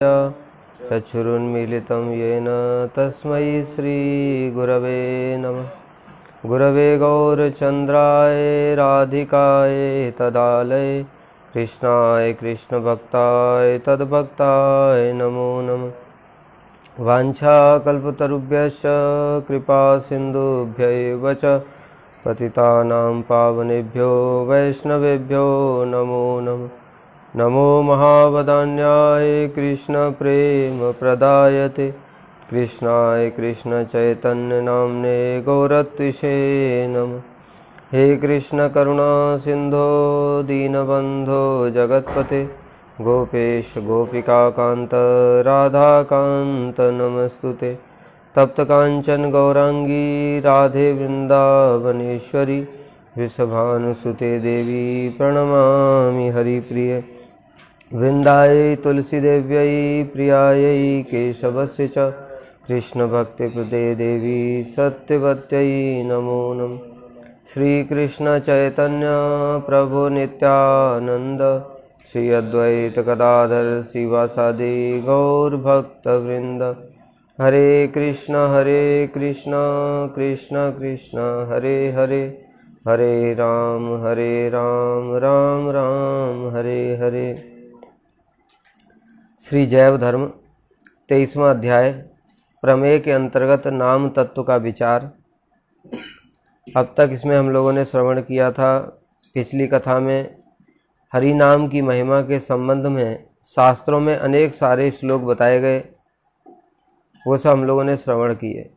चक्षुरुन्मीलितं येन तस्मै श्रीगुरवे नमः। गुरवे गौरचन्द्राय राधिकाय तदालये कृष्णाय कृष्णभक्ताय तद्भक्ताय नमो नमः। वाञ्छाकल्पतरुभ्यश्च कृपासिन्धुभ्यैव च पतितानां पावनेभ्यो वैष्णवेभ्यो नमो नमः। नमो महावदान्याय कृष्णप्रेमप्रदायते कृष्णाय कृष्णचैतन्यनाम्ने गौरत्विषे नमः। हे कृष्ण करुणा सिन्धो दीनबन्धो जगत्पते गोपेश गोपिकान्त राधाकान्त नमस्तुते। तप्तकाञ्चन गौरांगी राधे वृन्दावनेश्वरी वृषभानुसुते देवी प्रणमामि हरिप्रिये। वृन्दायै तुलसीदेव्यै प्रियायै केशवस्य च कृष्णभक्तिप्रदे देवी सत्यवत्यै नमो नमः। श्रीकृष्ण चैतन्य प्रभु नित्यानंद श्री अद्वैत गदाधर शिवासादि गौरभक्तवृंद। हरे कृष्ण कृष्ण कृष्ण हरे हरे हरे राम राम राम हरे हरे। श्री जैव धर्म 23वां अध्याय प्रमेय के अंतर्गत नाम तत्व का विचार। अब तक इसमें हम लोगों ने श्रवण किया था। पिछली कथा में हरि नाम की महिमा के संबंध में शास्त्रों में अनेक सारे श्लोक बताए गए, वो सब हम लोगों ने श्रवण किए।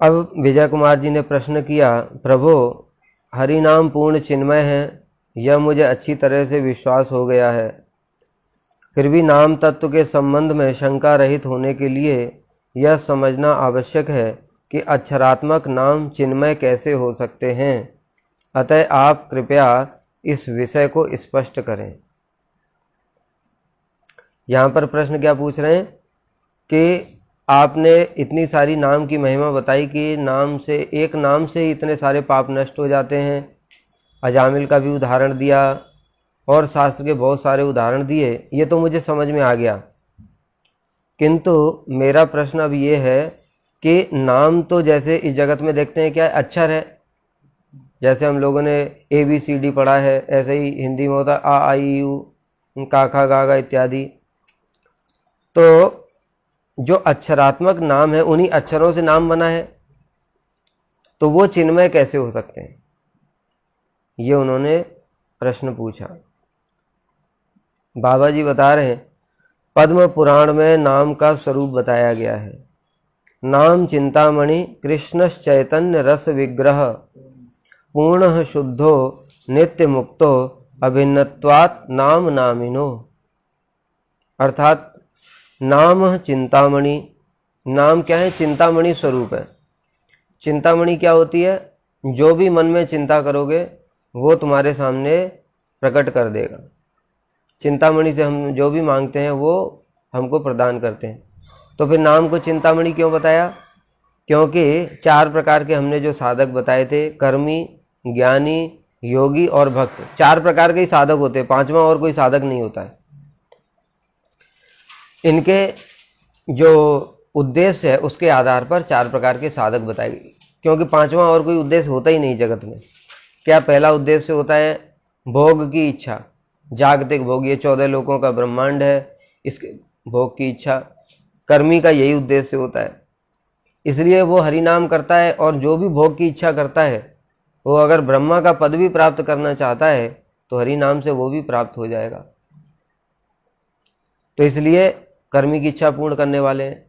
अब विजय कुमार जी ने प्रश्न किया, प्रभु हरि नाम पूर्ण चिन्मय है, यह मुझे अच्छी तरह से विश्वास हो गया है, फिर भी नाम तत्व के संबंध में शंका रहित होने के लिए यह समझना आवश्यक है कि अक्षरात्मक नाम चिन्मय कैसे हो सकते हैं। अतः आप कृपया इस विषय को स्पष्ट करें। यहाँ पर प्रश्न क्या पूछ रहे हैं कि आपने इतनी सारी नाम की महिमा बताई कि नाम से, एक नाम से ही इतने सारे पाप नष्ट हो जाते हैं। अजामिल का भी उदाहरण दिया और शास्त्र के बहुत सारे उदाहरण दिए, ये तो मुझे समझ में आ गया। किंतु मेरा प्रश्न अब ये है कि नाम तो जैसे इस जगत में देखते हैं क्या अक्षर है, जैसे हम लोगों ने ABCD पढ़ा है, ऐसे ही हिंदी में होता आ आई यू का खा गा गा इत्यादि। तो जो अक्षरात्मक नाम है उन्हीं अक्षरों से नाम बना है, तो वो चिन्मय कैसे हो सकते हैं, ये उन्होंने प्रश्न पूछा। बाबा जी बता रहे हैं, पद्म पुराण में नाम का स्वरूप बताया गया है। नाम चिंतामणि कृष्ण चैतन्य रस विग्रह पूर्ण शुद्धो नित्य मुक्तो अभिन्नत्वात् नाम नामिनो। अर्थात नाम चिंतामणि, नाम क्या है, चिंतामणि स्वरूप है। चिंतामणि क्या होती है, जो भी मन में चिंता करोगे वो तुम्हारे सामने प्रकट कर देगा। चिंतामणि से हम जो भी मांगते हैं वो हमको प्रदान करते हैं। तो फिर नाम को चिंतामणि क्यों बताया, क्योंकि 4 प्रकार के हमने जो साधक बताए थे, कर्मी, ज्ञानी, योगी और भक्त, 4 प्रकार के ही साधक होते हैं, 5वां और कोई साधक नहीं होता है। इनके जो उद्देश्य है उसके आधार पर 4 प्रकार के साधक बताए गए, क्योंकि 5वां और कोई उद्देश्य होता ही नहीं जगत में। क्या पहला उद्देश्य होता है भोग की इच्छा, जागतिक भोग, ये 14 लोकों का ब्रह्मांड है, इसके भोग की इच्छा। कर्मी का यही उद्देश्य होता है, इसलिए वो हरि नाम करता है, और जो भी भोग की इच्छा करता है वो अगर ब्रह्मा का पद भी प्राप्त करना चाहता है तो हरि नाम से वो भी प्राप्त हो जाएगा। तो इसलिए कर्मी की इच्छा पूर्ण करने वाले हैं।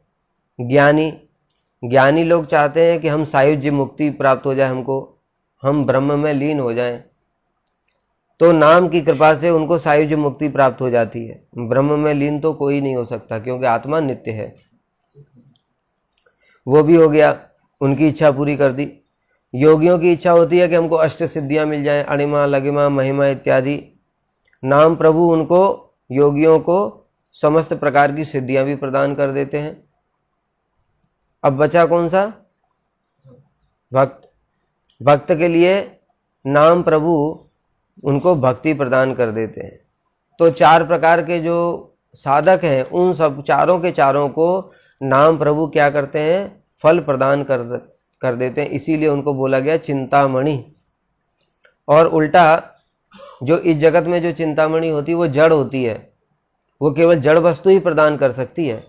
ज्ञानी लोग चाहते हैं कि हम सायुज्य मुक्ति प्राप्त हो जाए, हमको, हम ब्रह्म में लीन हो जाएं, तो नाम की कृपा से उनको सायुज्य मुक्ति प्राप्त हो जाती है। ब्रह्म में लीन तो कोई नहीं हो सकता, क्योंकि आत्मा नित्य है। वो भी हो गया, उनकी इच्छा पूरी कर दी। योगियों की इच्छा होती है कि हमको अष्ट सिद्धियां मिल जाएं, अणिमा, लघिमा, महिमा इत्यादि। नाम प्रभु उनको, योगियों को समस्त प्रकार की सिद्धियां भी प्रदान कर देते हैं। अब बचा कौन सा, भक्त। भक्त के लिए नाम प्रभु उनको भक्ति प्रदान कर देते हैं। तो 4 प्रकार के जो साधक हैं उन सब चारों के चारों को नाम प्रभु क्या करते हैं, फल प्रदान कर देते हैं, इसीलिए उनको बोला गया चिंतामणि। और उल्टा जो इस जगत में जो चिंतामणि होती है वो जड़ होती है, वो केवल जड़ वस्तु ही प्रदान कर सकती है,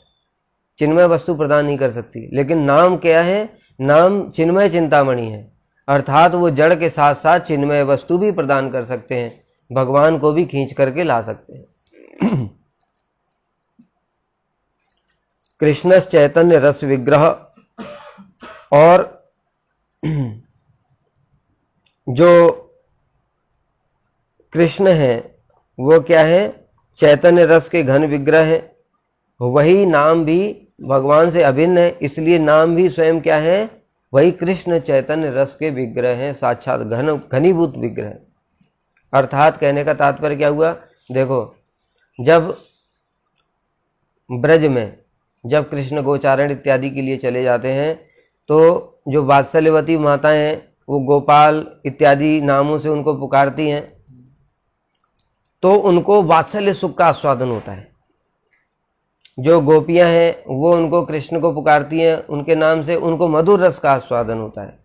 चिन्मय वस्तु प्रदान नहीं कर सकती। लेकिन नाम क्या है, नाम चिन्मय चिंतामणि है, अर्थात वो जड़ के साथ साथ चिन्मय वस्तु भी प्रदान कर सकते हैं, भगवान को भी खींच करके ला सकते हैं। कृष्ण चैतन्य रस विग्रह, और जो कृष्ण है वो क्या है, चैतन्य रस के घन विग्रह है, वही नाम भी भगवान से अभिन्न है, इसलिए नाम भी स्वयं क्या है, वही कृष्ण चैतन्य रस के विग्रह हैं, साक्षात घनीभूत विग्रह। अर्थात कहने का तात्पर्य क्या हुआ, देखो जब ब्रज में जब कृष्ण गोचारण इत्यादि के लिए चले जाते हैं तो जो वात्सल्यवती माताएं हैं वो गोपाल इत्यादि नामों से उनको पुकारती हैं, तो उनको वात्सल्य सुख का आस्वादन होता है। जो गोपियां हैं वो उनको कृष्ण को पुकारती हैं उनके नाम से, उनको मधुर रस का आस्वादन होता है।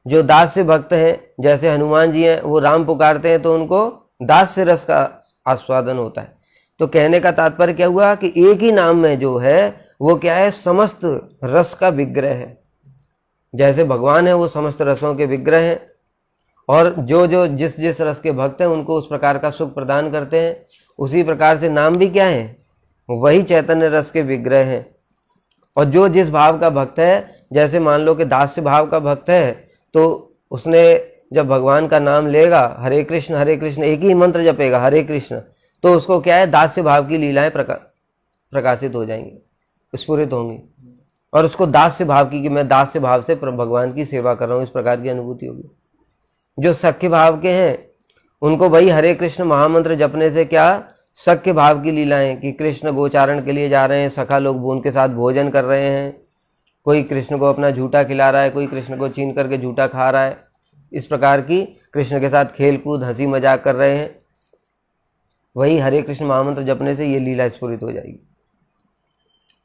जो दास्य भक्त हैं जैसे हनुमान जी हैं, वो राम पुकारते हैं तो उनको दास्य रस का आस्वादन होता है। तो कहने का तात्पर्य क्या हुआ कि एक ही नाम में जो है वो क्या है, समस्त रस का विग्रह है। जैसे भगवान है वो समस्त रसों के विग्रह हैं, और जो जो जिस जिस रस के भक्त हैं उनको उस प्रकार का सुख प्रदान करते हैं। उसी प्रकार से नाम भी क्या है, वही चैतन्य रस के विग्रह हैं। और जो जिस भाव का भक्त है, जैसे मान लो कि दास्य भाव का भक्त है, तो उसने जब भगवान का नाम लेगा, हरे कृष्ण एक ही मंत्र जपेगा हरे कृष्ण, तो उसको क्या है, दास्य भाव की लीलाएं प्रकाशित हो जाएंगी, स्फुरित होंगी, और उसको दास्य भाव की कि मैं दास्य भाव से भगवान की सेवा कर रहा हूँ, इस प्रकार की अनुभूति होगी। जो सख्य भाव के हैं उनको वही हरे कृष्ण महामंत्र जपने से क्या, सख्य भाव की लीलाएं कि कृष्ण गोचारण के लिए जा रहे हैं, सखा लोग उनके साथ भोजन कर रहे हैं, कोई कृष्ण को अपना झूठा खिला रहा है, कोई कृष्ण को छीन करके झूठा खा रहा है, इस प्रकार की कृष्ण के साथ खेल कूद हंसी मजाक कर रहे हैं, वही हरे कृष्ण महामंत्र जपने से ये लीला स्फुरित हो जाएगी।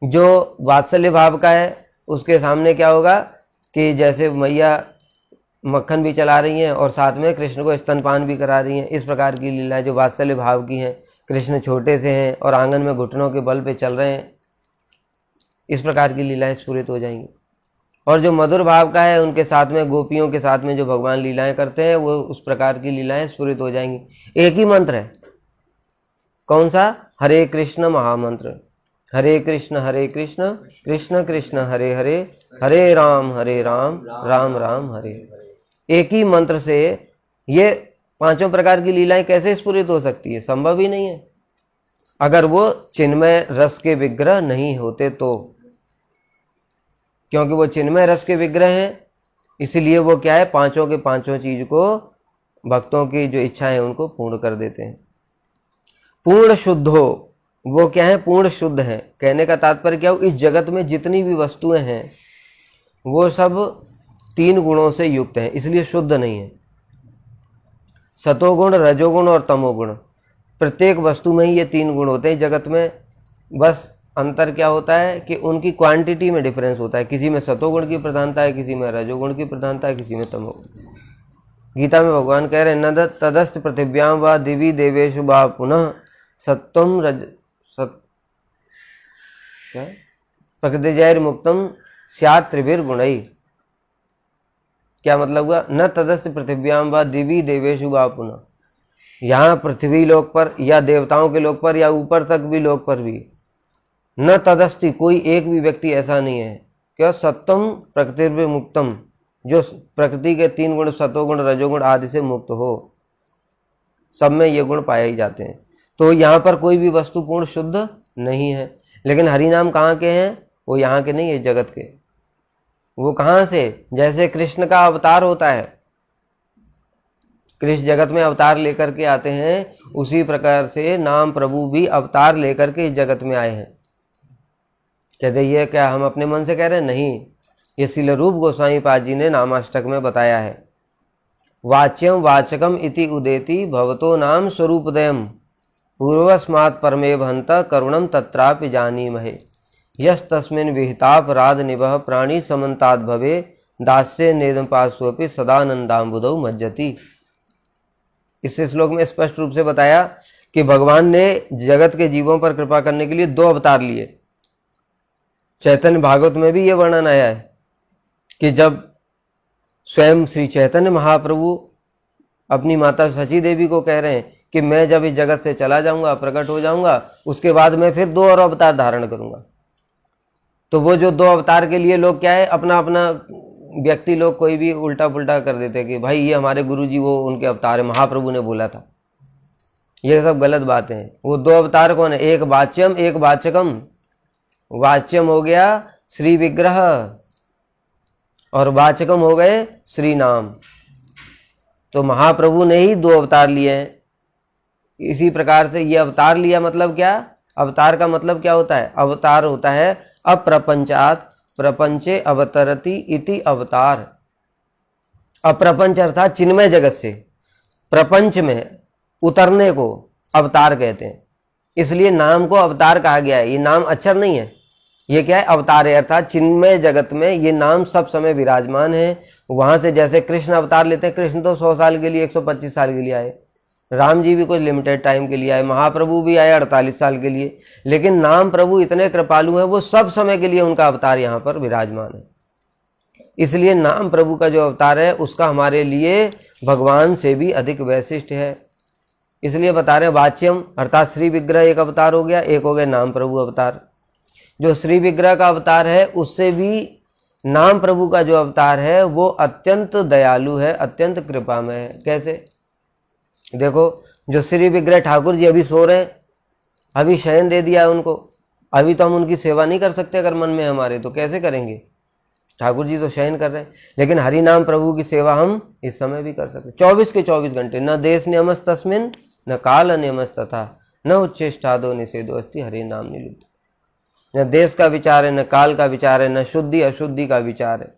जो वात्सल्य भाव का है उसके सामने क्या होगा कि जैसे मैया मक्खन भी चला रही हैं और साथ में कृष्ण को स्तनपान भी करा रही हैं, इस प्रकार की लीलाएं जो वात्सल्य भाव की हैं, कृष्ण छोटे से हैं और आंगन में घुटनों के बल पे चल रहे हैं, इस प्रकार की लीलाएं स्फुरित हो जाएंगी। और जो मधुर भाव का है उनके साथ में गोपियों के साथ में जो भगवान लीलाएं करते हैं वो उस प्रकार की लीलाएं स्फुरित हो जाएंगी। एक ही मंत्र है, कौन सा, हरे कृष्ण महामंत्र, हरे कृष्ण कृष्ण कृष्ण हरे हरे, हरे राम राम राम हरे। एक ही मंत्र से ये पांचों प्रकार की लीलाएं कैसे स्फुरित हो सकती है, संभव ही नहीं है अगर वो चिन्मय रस के विग्रह नहीं होते तो। क्योंकि वो चिन्मय रस के विग्रह हैं, इसलिए वो क्या है, पांचों के पांचों चीज को, भक्तों की जो इच्छाएं उनको पूर्ण कर देते हैं। पूर्ण शुद्ध हो, वो क्या है, पूर्ण शुद्ध है। कहने का तात्पर्य क्या हो, इस जगत में जितनी भी वस्तुएं हैं वो सब 3 गुणों से युक्त हैं, इसलिए शुद्ध नहीं है। सतोगुण, रजोगुण और तमोगुण, प्रत्येक वस्तु में ही ये 3 गुण होते हैं जगत में। बस अंतर क्या होता है कि उनकी क्वांटिटी में डिफरेंस होता है, किसी में सतोगुण की प्रधानता है, किसी में रजोगुण की प्रधानता है, किसी में तमोगुण। गीता में भगवान कह रहे हैं, न तदस्त पृथिव्याम व दिवी देवेषु वा पुनः सत्वम रज क्या प्रकृतिजैर मुक्तम स्यात् त्रिभिर गुणै। क्या मतलब हुआ, न तदस्त पृथिव्याम व दिवी देवेषु वा पुनः, यहाँ पृथ्वी लोक पर या देवताओं के लोक पर या ऊपर तक भी लोक पर भी, न तदस्ति, कोई एक भी व्यक्ति ऐसा नहीं है क्या, सत्वम प्रकृति मुक्तम, जो प्रकृति के 3 गुण सतोगुण रजोगुण आदि से मुक्त हो, सब में ये गुण पाए ही जाते हैं। तो यहाँ पर कोई भी वस्तु पूर्ण शुद्ध नहीं है। लेकिन हरि नाम कहाँ के हैं, वो यहाँ के नहीं है, जगत के। वो कहाँ से, जैसे कृष्ण का अवतार होता है, कृष्ण जगत में अवतार लेकर के आते हैं, उसी प्रकार से नाम प्रभु भी अवतार लेकर के इस जगत में आए हैं। कहते ये क्या हम अपने मन से कह रहे हैं, नहीं, ये श्रील रूप गोस्वामी पाद जी ने नामाष्टक में बताया है। वाच्यम वाचकम इति उदेति भवतो नाम स्वरूपदयम पूर्वस्मात् परमेव हंत करुणम तत्रापि जानीमहे यस्तस्मिन् विहितापराध निवह प्राणी समन्ताद भवे दास्य नेदपास्वपि सदानंदाम्बुदौ मज्जति। इस श्लोक में स्पष्ट रूप से बताया कि भगवान ने जगत के जीवों पर कृपा करने के लिए 2 अवतार लिए। चैतन्य भागवत में भी ये वर्णन आया है कि जब स्वयं श्री चैतन्य महाप्रभु अपनी माता सची देवी को कह रहे हैं कि मैं जब इस जगत से चला जाऊंगा, प्रकट हो जाऊंगा, उसके बाद मैं फिर 2 और अवतार धारण करूंगा। तो वो जो 2 अवतार के लिए लोग क्या है, अपना अपना व्यक्ति लोग कोई भी उल्टा पुल्टा कर देते कि भाई ये हमारे गुरुजी वो उनके अवतार है, महाप्रभु ने बोला था। ये सब गलत बातें हैं। वो 2 अवतार कौन है? एक वाच्यम, एक वाचकम। वाच्यम हो गया श्री विग्रह और वाचकम हो गए श्री नाम। तो महाप्रभु ने ही 2 अवतार लिए हैं। इसी प्रकार से ये अवतार लिया मतलब क्या? अवतार का मतलब क्या होता है? अवतार होता है अप्रपंचात प्रपंचे अवतरति इति अवतार। अप्रपंच अर्थात चिन्मय जगत से प्रपंच में उतरने को अवतार कहते हैं। इसलिए नाम को अवतार कहा गया है। ये नाम अक्षर नहीं है, ये क्या है? अवतार है। अर्थात चिन्मय जगत में ये नाम सब समय विराजमान है। वहां से जैसे कृष्ण अवतार लेते हैं, कृष्ण तो 100 साल के लिए, 125 साल के लिए आए। राम जी भी कुछ लिमिटेड टाइम के लिए आए, महाप्रभु भी आए 48 साल के लिए। लेकिन नाम प्रभु इतने कृपालु हैं, वो सब समय के लिए उनका अवतार यहाँ पर विराजमान है। इसलिए नाम प्रभु का जो अवतार है उसका हमारे लिए भगवान से भी अधिक वैशिष्ट है। इसलिए बता रहे हैं वाच्यम अर्थात श्री विग्रह एक अवतार हो गया, एक हो गया नाम प्रभु अवतार। जो श्री विग्रह का अवतार है उससे भी नाम प्रभु का जो अवतार है वो अत्यंत दयालु है, अत्यंत कृपामय है। कैसे? देखो, जो श्री विग्रह ठाकुर जी अभी सो रहे हैं, अभी शयन दे दिया है उनको, अभी तो हम उनकी सेवा नहीं कर सकते अगर मन में हमारे, तो कैसे करेंगे? ठाकुर जी तो शयन कर रहे हैं। लेकिन हरि नाम प्रभु की सेवा हम इस समय भी कर सकते, 24 के 24 घंटे। न देश नियमस तस्मिन न काल नियमस तथा न उच्छेष्टादो निषेधो अस्ति हरि नाम निलुप्त। न देश का विचार है, न काल का विचार है, न शुद्धि अशुद्धि का विचार है।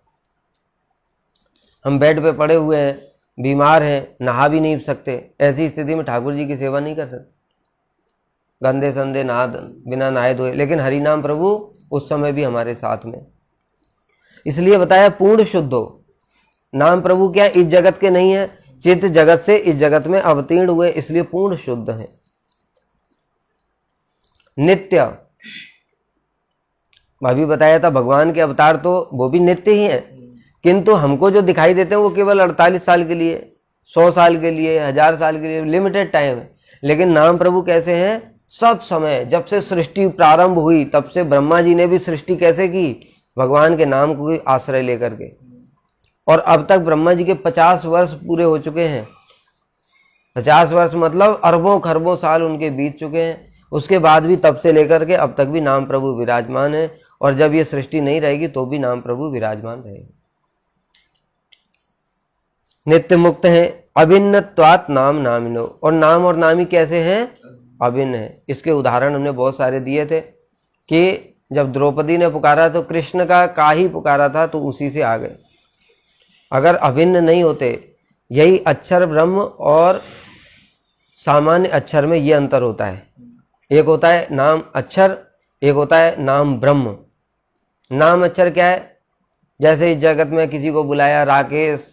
हम बेड पे पड़े हुए हैं, बीमार हैं, नहा भी नहीं सकते, ऐसी स्थिति में ठाकुर जी की सेवा नहीं कर सकते, गंदे संदे नहा बिना नहाए धोए। लेकिन हरि नाम प्रभु उस समय भी हमारे साथ में। इसलिए बताया पूर्ण शुद्ध हो। नाम प्रभु क्या इस जगत के नहीं है, चित्त जगत से इस जगत में अवतीर्ण हुए, इसलिए पूर्ण शुद्ध है। नित्य, अभी बताया था भगवान के अवतार तो वो भी नित्य ही है, किंतु हमको जो दिखाई देते हैं वो केवल 48 साल के लिए, 100 साल के लिए, 1000 साल के लिए, लिमिटेड टाइम है। लेकिन नाम प्रभु कैसे हैं? सब समय, जब से सृष्टि प्रारंभ हुई तब से ब्रह्मा जी ने भी सृष्टि कैसे की? भगवान के नाम को आश्रय लेकर के। और अब तक ब्रह्मा जी के 50 वर्ष पूरे हो चुके हैं। 50 वर्ष मतलब अरबों खरबों साल उनके बीत चुके हैं। उसके बाद भी तब से लेकर के अब तक भी नाम प्रभु विराजमान है, और जब ये सृष्टि नहीं रहेगी तो भी नाम प्रभु विराजमान रहेगा। नित्य मुक्त है, अभिन्नत्वात् नाम नामिनो। और नाम और नामी कैसे हैं? अभिन्न है। इसके उदाहरण हमने बहुत सारे दिए थे कि जब द्रौपदी ने पुकारा तो कृष्ण का ही पुकारा था, तो उसी से आ गए। अगर अभिन्न नहीं होते, यही अक्षर ब्रह्म और सामान्य अक्षर में ये अंतर होता है। एक होता है नाम अक्षर, एक होता है नाम ब्रह्म। नाम अक्षर क्या है? जैसे इस जगत में किसी को बुलाया राकेश,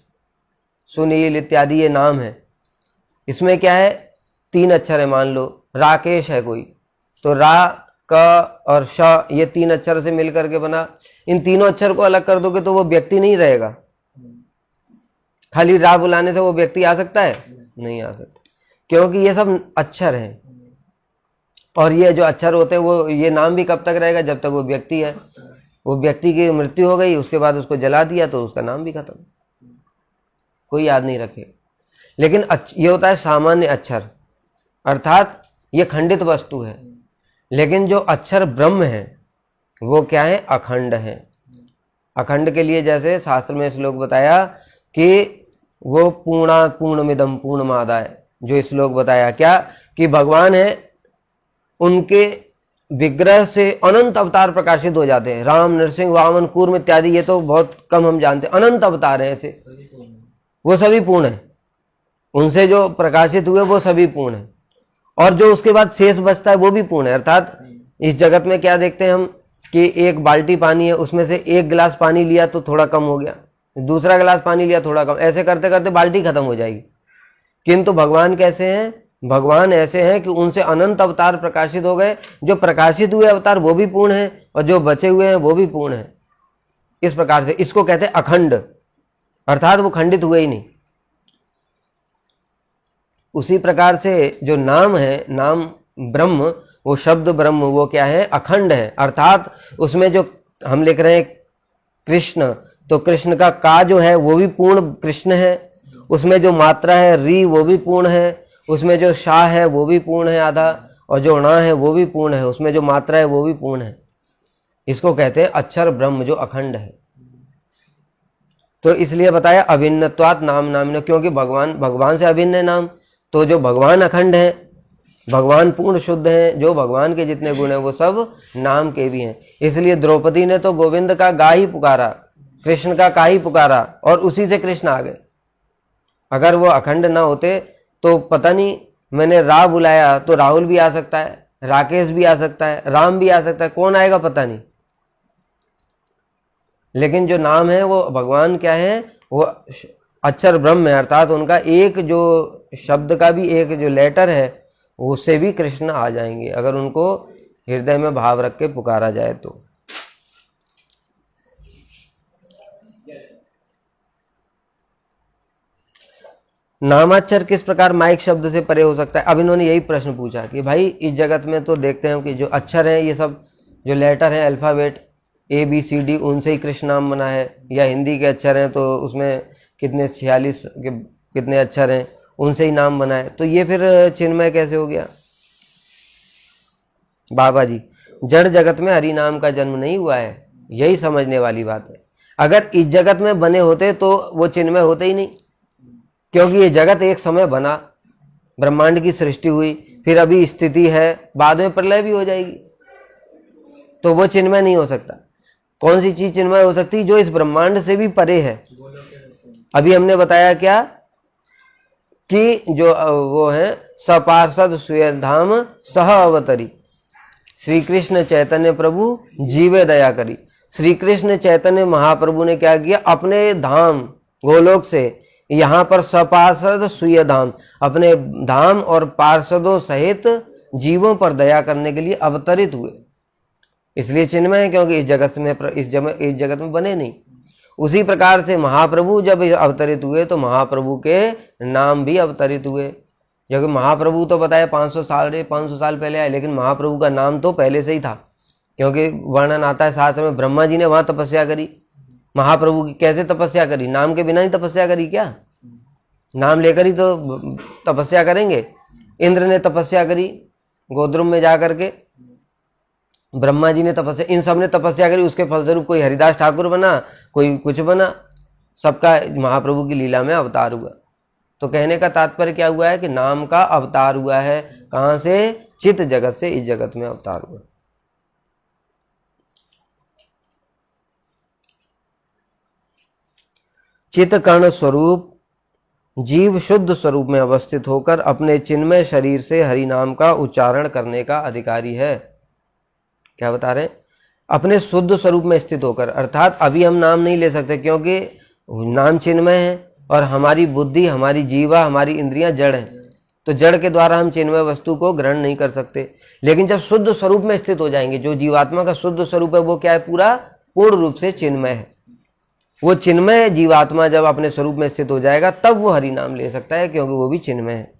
सुनील इत्यादि, ये नाम है। इसमें क्या है? 3 अक्षर है। मान लो राकेश है कोई, तो रा, क और श, ये 3 अक्षर से मिलकर के बना। इन तीनों अक्षर को अलग कर दोगे तो वो व्यक्ति नहीं रहेगा। खाली रा बुलाने से वो व्यक्ति आ सकता है? नहीं आ सकता, क्योंकि ये सब अक्षर हैं। और ये जो अक्षर होते हैं वो, ये नाम भी कब तक रहेगा? जब तक वो व्यक्ति है। वो व्यक्ति की मृत्यु हो गई, उसके बाद उसको जला दिया तो उसका नाम भी खत्म, कोई याद नहीं रखेगा। लेकिन ये होता है सामान्य अक्षर, अर्थात ये खंडित वस्तु है। लेकिन जो अक्षर ब्रह्म है वो क्या है? अखंड है। अखंड के लिए जैसे शास्त्र में श्लोक बताया कि वो पूर्णात् पूर्णमिदं पूर्णमादाय, जो श्लोक बताया क्या कि भगवान है, उनके विग्रह से अनंत अवतार प्रकाशित हो जाते हैं। राम, नरसिंह, वामन, कूर्म इत्यादि, ये तो बहुत कम हम जानते हैं। अनंत अवतार हैं ऐसे, वो सभी पूर्ण है। उनसे जो प्रकाशित हुए वो सभी पूर्ण है। और जो उसके बाद शेष बचता है वो भी पूर्ण है। अर्थात इस जगत में क्या देखते हैं हम कि एक बाल्टी पानी है, उसमें से एक गिलास पानी लिया तो थोड़ा कम हो गया, दूसरा गिलास पानी लिया थोड़ा कम, ऐसे करते करते बाल्टी खत्म हो जाएगी। किंतु भगवान कैसे हैं? भगवान ऐसे हैं कि उनसे अनंत अवतार प्रकाशित हो गए। जो प्रकाशित हुए अवतार वो भी पूर्ण है और जो बचे हुए हैं वो भी पूर्ण है। इस प्रकार से इसको कहते हैं अखंड, अर्थात वो खंडित हुए ही नहीं। उसी प्रकार से जो नाम है, नाम ब्रह्म, वो शब्द ब्रह्म, वो क्या है? अखंड है। अर्थात उसमें जो हम लिख रहे हैं कृष्ण, तो कृष्ण का जो है वो भी पूर्ण कृष्ण है, उसमें जो मात्रा है री वो भी पूर्ण है, उसमें जो शाह है वो भी पूर्ण है आधा, और जो णा है वो भी पूर्ण है, उसमें जो मात्रा है वो भी पूर्ण है। इसको कहते हैं अक्षर ब्रह्म जो अखंड है। तो इसलिए बताया अभिन्नत्वात् नाम नामिनो, क्योंकि भगवान से अभिन्न है नाम। तो जो भगवान अखंड है, भगवान पूर्ण शुद्ध हैं, जो भगवान के जितने गुण हैं वो सब नाम के भी हैं। इसलिए द्रौपदी ने तो गोविंद का गा ही पुकारा, कृष्ण का का ही पुकारा, और उसी से कृष्ण आ गए। अगर वो अखंड ना होते तो पता नहीं, मैंने रा बुलाया तो राहुल भी आ सकता है, राकेश भी आ सकता है, राम भी आ सकता है, कौन आएगा पता नहीं। लेकिन जो नाम है वो भगवान क्या है? वो अक्षर ब्रह्म है। अर्थात उनका एक जो शब्द का भी एक जो लेटर है उससे भी कृष्ण आ जाएंगे, अगर उनको हृदय में भाव रख के पुकारा जाए तो। नामाक्षर किस प्रकार माइक शब्द से परे हो सकता है? अब इन्होंने यही प्रश्न पूछा कि भाई इस जगत में तो देखते हैं कि जो अक्षर हैं, ये सब जो लेटर हैं, अल्फ़ाबेट ABCD, उनसे ही कृष्ण नाम बना है। या हिंदी के अक्षर हैं तो उसमें कितने 46 के कितने अक्षर हैं, उनसे ही नाम बना है। तो ये फिर चिन्मय कैसे हो गया? बाबा जी, जड़ जगत में हरि नाम का जन्म नहीं हुआ है, यही समझने वाली बात है। अगर इस जगत में बने होते तो वो चिन्मय होते ही नहीं, क्योंकि ये जगत एक समय बना, ब्रह्मांड की सृष्टि हुई, फिर अभी स्थिति है, बाद में प्रलय भी हो जाएगी, तो वो चिन्मय नहीं हो सकता। कौन सी चीज चिन्मय हो सकती? जो इस ब्रह्मांड से भी परे है। अभी हमने बताया क्या कि जो वो है सपार्षद स्वेधाम सह अवतरी, श्री कृष्ण चैतन्य प्रभु जीवे दया करी। श्री कृष्ण चैतन्य महाप्रभु ने क्या किया? अपने धाम गोलोक से यहाँ पर सपार्षद सुय धाम, अपने धाम और पार्षदों सहित जीवों पर दया करने के लिए अवतरित हुए। इसलिए चिन्मय है, क्योंकि इस जगत में बने नहीं। उसी प्रकार से महाप्रभु जब अवतरित हुए तो महाप्रभु के नाम भी अवतरित हुए। क्योंकि महाप्रभु तो बताया 500 साल पहले आए, लेकिन महाप्रभु का नाम तो पहले से ही था। क्योंकि वर्णन आता है शास्त्र में, ब्रह्मा जी ने वहां तपस्या करी, महाप्रभु की कैसे तपस्या करी? नाम के बिना ही तपस्या करी क्या? नाम लेकर ही तो तपस्या करेंगे। इंद्र ने तपस्या करी गोद्रुम में जा करके, ब्रह्मा जी ने तपस्या, इन सब ने तपस्या करी, उसके फलस्वरूप कोई हरिदास ठाकुर बना, कोई कुछ बना, सबका महाप्रभु की लीला में अवतार हुआ। तो कहने का तात्पर्य क्या हुआ है कि नाम का अवतार हुआ है। कहां से? चित्त जगत से इस जगत में अवतार हुआ। चित्त कर्ण स्वरूप जीव शुद्ध स्वरूप में अवस्थित होकर अपने चिन्मय शरीर से हरि नाम का उच्चारण करने का अधिकारी है। क्या बता रहे हैं? अपने शुद्ध स्वरूप में स्थित होकर, अर्थात अभी हम नाम नहीं ले सकते क्योंकि नाम चिन्मय है और हमारी बुद्धि, हमारी जीवा, हमारी इंद्रियां जड़ हैं। तो जड़ के द्वारा हम चिन्मय वस्तु को ग्रहण नहीं कर सकते। लेकिन जब शुद्ध स्वरूप में स्थित हो जाएंगे, जो जीवात्मा का शुद्ध स्वरूप है वो क्या है? पूरा पूर्ण रूप से चिन्मय है। वो चिन्मय जीवात्मा जब अपने स्वरूप में स्थित हो जाएगा तब वो हरि नाम ले सकता है, क्योंकि वो भी चिन्मय है।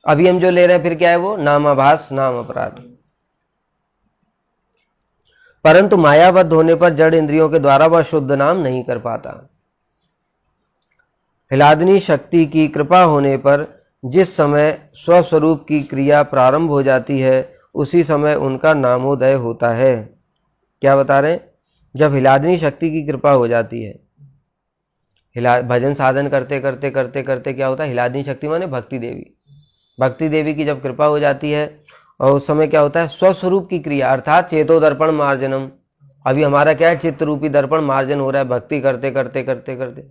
अभी हम जो ले रहे हैं फिर क्या है? वो नामाभास, नाम अपराध। परंतु मायाबद्ध होने पर जड़ इंद्रियों के द्वारा वह शुद्ध नाम नहीं कर पाता। हिलादनी शक्ति की कृपा होने पर जिस समय स्वस्वरूप की क्रिया प्रारंभ हो जाती है उसी समय उनका नामोदय होता है। क्या बता रहे हैं? जब हिलादनी शक्ति की कृपा हो जाती है, भजन साधन करते करते करते करते क्या होता है? हिलादनी शक्ति माने भक्ति देवी, भक्ति देवी की जब कृपा हो जाती है और उस समय क्या होता है? स्वस्वरूप की क्रिया, अर्थात चेतो दर्पण मार्जनम। अभी हमारा क्या है? चित्त रूपी दर्पण मार्जन हो रहा है भक्ति करते करते करते करते।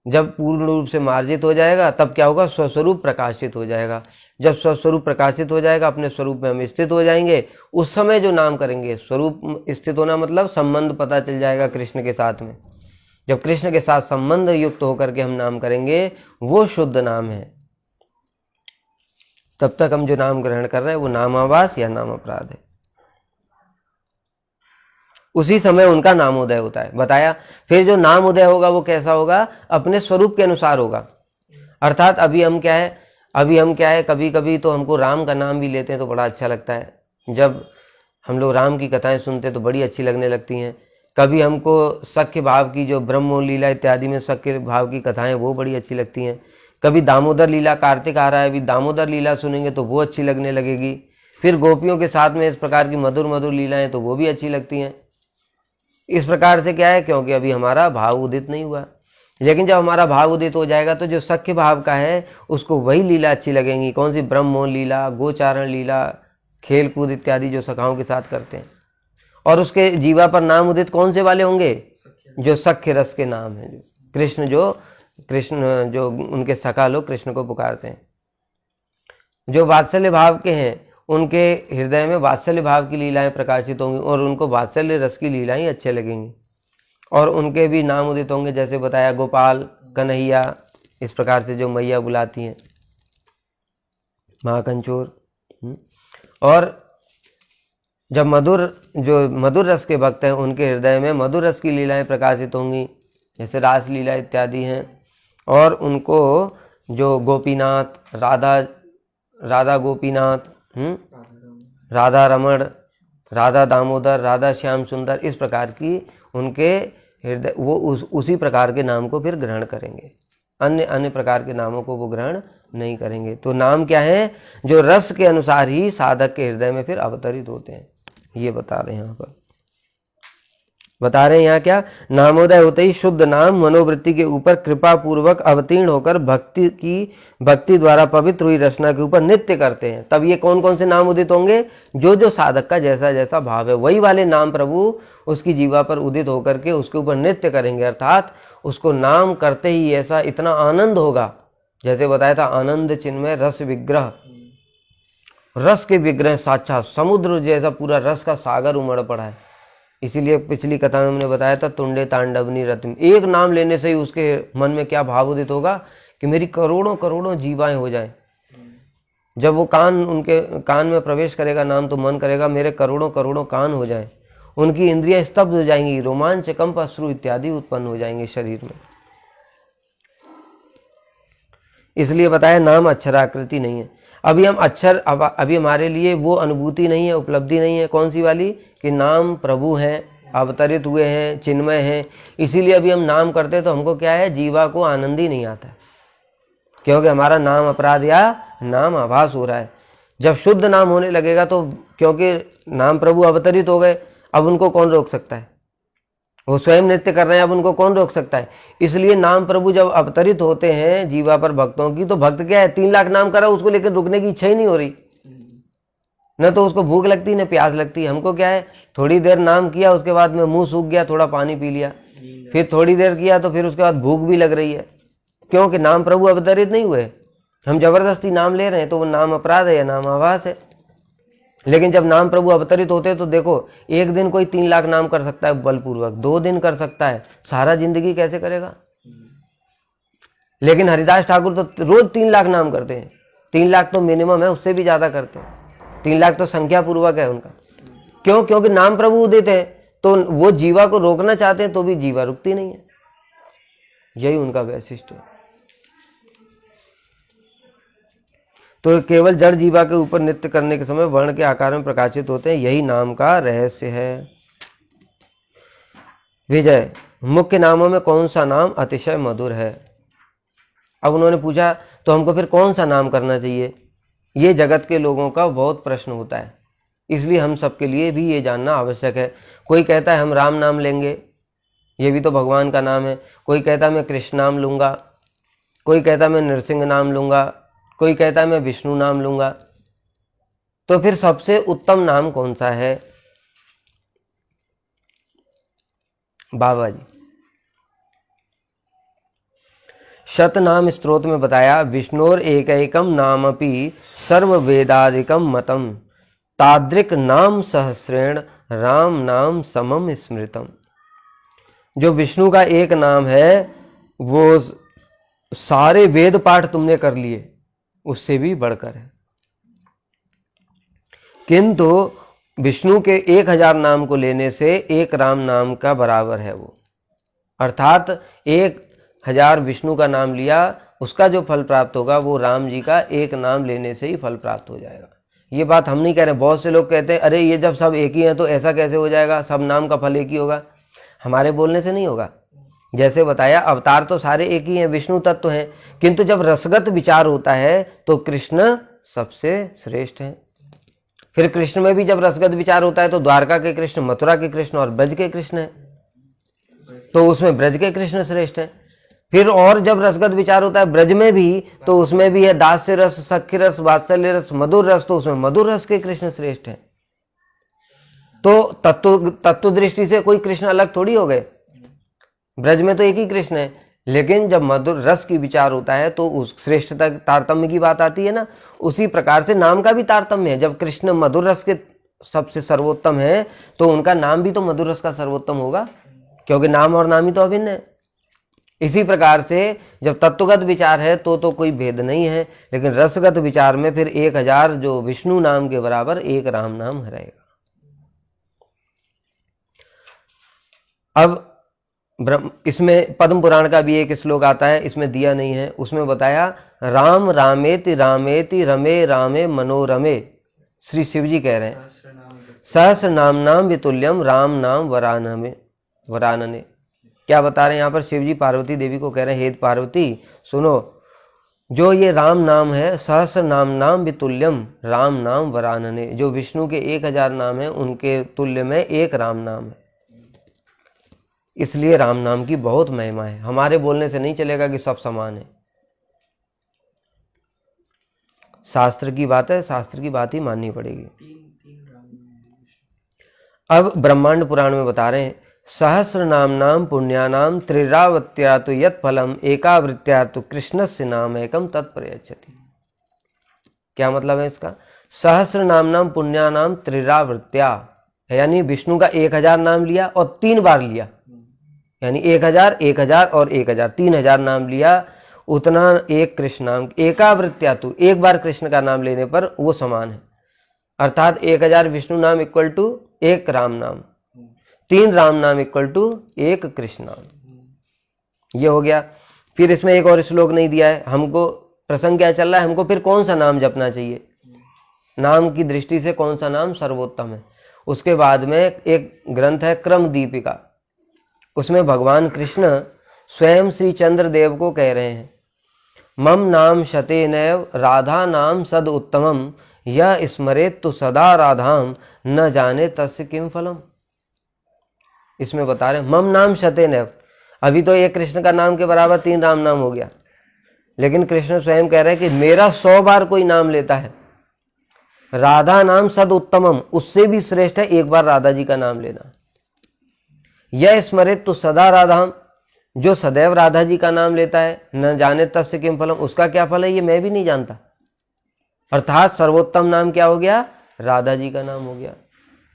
जब पूर्ण रूप से मार्जित हो जाएगा तब क्या होगा, स्वस्वरूप प्रकाशित हो जाएगा। जब स्वस्वरूप प्रकाशित हो जाएगा, अपने स्वरूप में हम स्थित हो जाएंगे, उस समय जो नाम करेंगे, स्वरूप स्थित होना मतलब संबंध पता चल जाएगा कृष्ण के साथ में। जब कृष्ण के साथ संबंध युक्त होकर के हम नाम करेंगे, वो शुद्ध नाम है। तब तक हम जो नाम ग्रहण कर रहे हैं वो नामाभास या नाम अपराध है। उसी समय उनका नामोदय होता है, बताया। फिर जो नामोदय होगा वो कैसा होगा, अपने स्वरूप के अनुसार होगा। अर्थात अभी हम क्या है, कभी कभी तो हमको राम का नाम भी लेते हैं तो बड़ा अच्छा लगता है। जब हम लोग राम की कथाएं सुनते हैं तो बड़ी अच्छी लगने लगती हैं। कभी हमको सख्य भाव की, जो ब्रह्म लीला इत्यादि में सख्य भाव की कथाएं, वो बड़ी अच्छी लगती हैं। कभी दामोदर लीला, कार्तिक आ रहा है, अभी दामोदर लीला सुनेंगे तो वो अच्छी लगने लगेगी। फिर गोपियों के साथ में इस प्रकार की मधुर मधुर लीलाएं, तो वो भी अच्छी लगती हैं। इस प्रकार से क्या है, क्योंकि अभी हमारा भाव उदित नहीं हुआ। लेकिन जब हमारा भाव उदित हो जाएगा तो जो सख्य भाव का है उसको वही लीला अच्छी लगेंगी। कौन सी, ब्रह्मोन लीला, गोचारण लीला, खेल कूद इत्यादि जो सखाओं के साथ करते हैं। और उसके जीवा पर नाम उदित कौन से वाले होंगे, जो सख्य रस के नाम है, जो कृष्ण जो उनके सखा लोग कृष्ण को पुकारते हैं। जो वात्सल्य भाव के हैं उनके हृदय में वात्सल्य भाव की लीलाएं प्रकाशित होंगी और उनको वात्सल्य रस की लीलाएं अच्छे लगेंगी और उनके भी नाम उदित होंगे। जैसे बताया, गोपाल, कन्हैया, इस प्रकार से जो मैया बुलाती हैं, महाकंचोर। और जब मधुर रस के भक्त हैं उनके हृदय में मधुर रस की लीलाएं प्रकाशित होंगी, जैसे रास लीला इत्यादि हैं। और उनको जो गोपीनाथ, राधा गोपीनाथ, राधा रमण, राधा दामोदर, राधा श्याम सुंदर, इस प्रकार की उनके हृदय, वो उसी प्रकार के नाम को फिर ग्रहण करेंगे। अन्य प्रकार के नामों को वो ग्रहण नहीं करेंगे। तो नाम क्या है, जो रस के अनुसार ही साधक के हृदय में फिर अवतरित होते हैं। ये बता रहे हैं यहाँ पर, बता रहे हैं यहाँ क्या, नामोदय होते ही शुद्ध नाम मनोवृत्ति के ऊपर कृपा पूर्वक अवतीर्ण होकर भक्ति द्वारा पवित्र हुई रचना के ऊपर नृत्य करते हैं। तब ये कौन कौन से नाम उदित होंगे, जो साधक का जैसा जैसा भाव है वही वाले नाम प्रभु उसकी जीवा पर उदित होकर के उसके ऊपर नृत्य करेंगे। अर्थात उसको नाम करते ही ऐसा इतना आनंद होगा, जैसे बताया था, आनंद चिन्मय रस विग्रह, रस के विग्रह साक्षात समुद्र जैसा पूरा रस का सागर उमड़ पड़ा है। इसीलिए पिछली कथा में हमने बताया था, तुंडे तांडवनी रत्न, एक नाम लेने से ही उसके मन में क्या भाव उदित होगा कि मेरी करोड़ों करोड़ों जीवाएं हो जाएं। जब वो उनके कान में प्रवेश करेगा नाम, तो मन करेगा मेरे करोड़ों करोड़ों कान हो जाएं। उनकी इंद्रियां स्तब्ध हो जाएंगी, रोमांच, कंप, अश्रु इत्यादि उत्पन्न हो जाएंगे शरीर में। इसलिए बताया नाम अक्षराकृति नहीं है। अभी हम अभी हमारे लिए वो अनुभूति नहीं है, उपलब्धि नहीं है। कौन सी वाली, कि नाम प्रभु हैं, अवतरित हुए हैं, चिन्मय हैं। इसीलिए अभी हम नाम करते तो हमको क्या है, जीवा को आनंद ही नहीं आता है, क्योंकि हमारा नाम अपराध या नाम आभास हो रहा है। जब शुद्ध नाम होने लगेगा तो, क्योंकि नाम प्रभु अवतरित हो गए, अब उनको कौन रोक सकता है, वो स्वयं नृत्य कर रहे हैं, अब उनको कौन रोक सकता है। इसलिए नाम प्रभु जब अवतरित होते हैं जीवा पर भक्तों की, तो भक्त क्या है, 3 लाख नाम करा उसको, लेकिन रुकने की इच्छा ही नहीं हो रही। न तो उसको भूख लगती न प्यास लगती। हमको क्या है, थोड़ी देर नाम किया, उसके बाद में मुंह सूख गया, थोड़ा पानी पी लिया, फिर थोड़ी देर किया तो फिर उसके बाद भूख भी लग रही है, क्योंकि नाम प्रभु अवतरित नहीं हुए। हम जबरदस्ती नाम ले रहे हैं तो वो नाम अपराध है या नाम आभास है। लेकिन जब नाम प्रभु अवतरित होते हैं तो देखो, एक दिन कोई 3 लाख नाम कर सकता है बलपूर्वक, 2 दिन कर सकता है, सारा जिंदगी कैसे करेगा। लेकिन हरिदास ठाकुर तो रोज 3 लाख नाम करते हैं। 3 लाख तो मिनिमम है, उससे भी ज्यादा करते हैं। 3 लाख तो संख्या पूर्वक है उनका। क्यों, क्योंकि नाम प्रभु उदित है, तो वो जीवा को रोकना चाहते हैं तो भी जीवा रुकती नहीं है। यही उनका वैशिष्ट है। तो केवल जड़ जीवा के ऊपर नृत्य करने के समय वर्ण के आकार में प्रकाशित होते हैं, यही नाम का रहस्य है। विजय, मुख्य नामों में कौन सा नाम अतिशय मधुर है। अब उन्होंने पूछा तो हमको फिर कौन सा नाम करना चाहिए। ये जगत के लोगों का बहुत प्रश्न होता है, इसलिए हम सबके लिए भी ये जानना आवश्यक है। कोई कहता है हम राम नाम लेंगे, ये भी तो भगवान का नाम है। कोई कहता है मैं कृष्ण नाम लूँगा, कोई कहता है मैं नृसिंह नाम लूँगा, कोई कहता है मैं विष्णु नाम लूँगा। तो फिर सबसे उत्तम नाम कौन सा है। बाबा जी, शतनाम स्तोत्र में बताया विष्णुर एकैकम नामपि सर्ववेदादिकम मतम तादृक नाम सहस्रेण राम नाम समम स्मृतम। जो विष्णु का एक नाम है वो सारे वेद पाठ तुमने कर लिए उससे भी बढ़कर है, किंतु विष्णु के 1000 नाम को लेने से एक राम नाम का बराबर है वो, अर्थात 1000 विष्णु का नाम लिया उसका जो फल प्राप्त होगा वो राम जी का एक नाम लेने से ही फल प्राप्त हो जाएगा। ये बात हम नहीं कह रहे, बहुत से लोग कहते हैं अरे ये जब सब एक ही हैं तो ऐसा कैसे हो जाएगा, सब नाम का फल एक ही होगा। हमारे बोलने से नहीं होगा, जैसे बताया अवतार तो सारे एक ही हैं, विष्णु तत्व हैं, किंतु जब रसगत विचार होता है तो कृष्ण सबसे श्रेष्ठ हैं। फिर कृष्ण में भी जब रसगत विचार होता है तो द्वारका के कृष्ण, मथुरा के कृष्ण और ब्रज के कृष्ण हैं, तो उसमें ब्रज के कृष्ण श्रेष्ठ हैं। फिर और जब रसगत विचार होता है ब्रज में भी तो उसमें भी है दास्य रस, सख्य रस, वात्सल्य रस, मधुर रस, तो उसमें मधुर रस के कृष्ण श्रेष्ठ हैं। तो तत्व दृष्टि से कोई कृष्ण अलग थोड़ी हो गए, ब्रज में तो एक ही कृष्ण है, लेकिन जब मधुर रस की विचार होता है तो उस श्रेष्ठता तारतम्य की बात आती है ना। उसी प्रकार से नाम का भी तारतम्य है, जब कृष्ण मधुर रस के सबसे सर्वोत्तम है तो उनका नाम भी तो मधुर रस का सर्वोत्तम होगा, क्योंकि नाम और नाम ही तो अभिन्न है। इसी प्रकार से जब तत्वगत विचार है तो कोई भेद नहीं है, लेकिन रसगत विचार में फिर 1000 जो विष्णु नाम के बराबर एक राम नाम रहेगा। अब इसमें पद्म पुराण का भी एक श्लोक आता है, इसमें दिया नहीं है, उसमें बताया राम रामेति रामेति रमे रामे मनोरमे। श्री शिव जी कह रहे हैं सहस्र नाम नाम वितुल्यम राम नाम वरानने। क्या बता रहे हैं यहाँ पर शिव जी पार्वती देवी को कह रहे हैं हे पार्वती सुनो, जो ये राम नाम है सहस्र नाम नाम वितुल्यम राम नाम वरानने, जो विष्णु के 1000 नाम है उनके तुल्य में एक राम नाम है, इसलिए राम नाम की बहुत महिमा है। हमारे बोलने से नहीं चलेगा कि सब समान है, शास्त्र की बात है, शास्त्र की बात ही माननी पड़ेगी। अब ब्रह्मांड पुराण में बता रहे हैं सहस्र नाम नाम पुण्यानाम त्रिरावत्या तो यत फलम एकावृत्या तो कृष्णस्य नाम एकम तत्प्रयच्छति। क्या मतलब है इसका? सहस्र नाम नाम पुण्यानाम त्रिरावृत्या, यानी विष्णु का 1000 नाम लिया और 3 बार लिया, यानी 1000 1000 और 1000 3000 नाम लिया, उतना एक कृष्ण नाम एकावृत्या तो एक बार कृष्ण का नाम लेने पर वो समान है, अर्थात 1000 विष्णु नाम इक्वल टू एक राम नाम, 3 राम नाम इक्वल टू एक कृष्ण नाम, ये हो गया। फिर इसमें एक और श्लोक नहीं दिया है, हमको प्रसंग क्या चल रहा है, हमको फिर कौन सा नाम जपना चाहिए, नाम की दृष्टि से कौन सा नाम सर्वोत्तम है। उसके बाद में एक ग्रंथ है क्रम दीपिका, उसमें भगवान कृष्ण स्वयं श्री चंद्रदेव को कह रहे हैं मम नाम शतेनैव राधा नाम सद उत्तमम यह स्मरेत तो सदा राधाम न जाने तस्य किम फलम। इसमें बता रहे मम नाम शतेनैव, अभी तो एक कृष्ण का नाम के बराबर 3 राम नाम हो गया, लेकिन कृष्ण स्वयं कह रहे हैं कि मेरा 100 बार कोई नाम लेता है, राधा नाम सद उत्तमम, उससे भी श्रेष्ठ है एक बार राधा जी का नाम लेना। यह स्मरित तो सदा राधाम, जो सदैव राधा जी का नाम लेता है न जाने तस्य किम फलम, उसका क्या फल है ये मैं भी नहीं जानता, अर्थात सर्वोत्तम नाम क्या हो गया, राधा जी का नाम हो गया।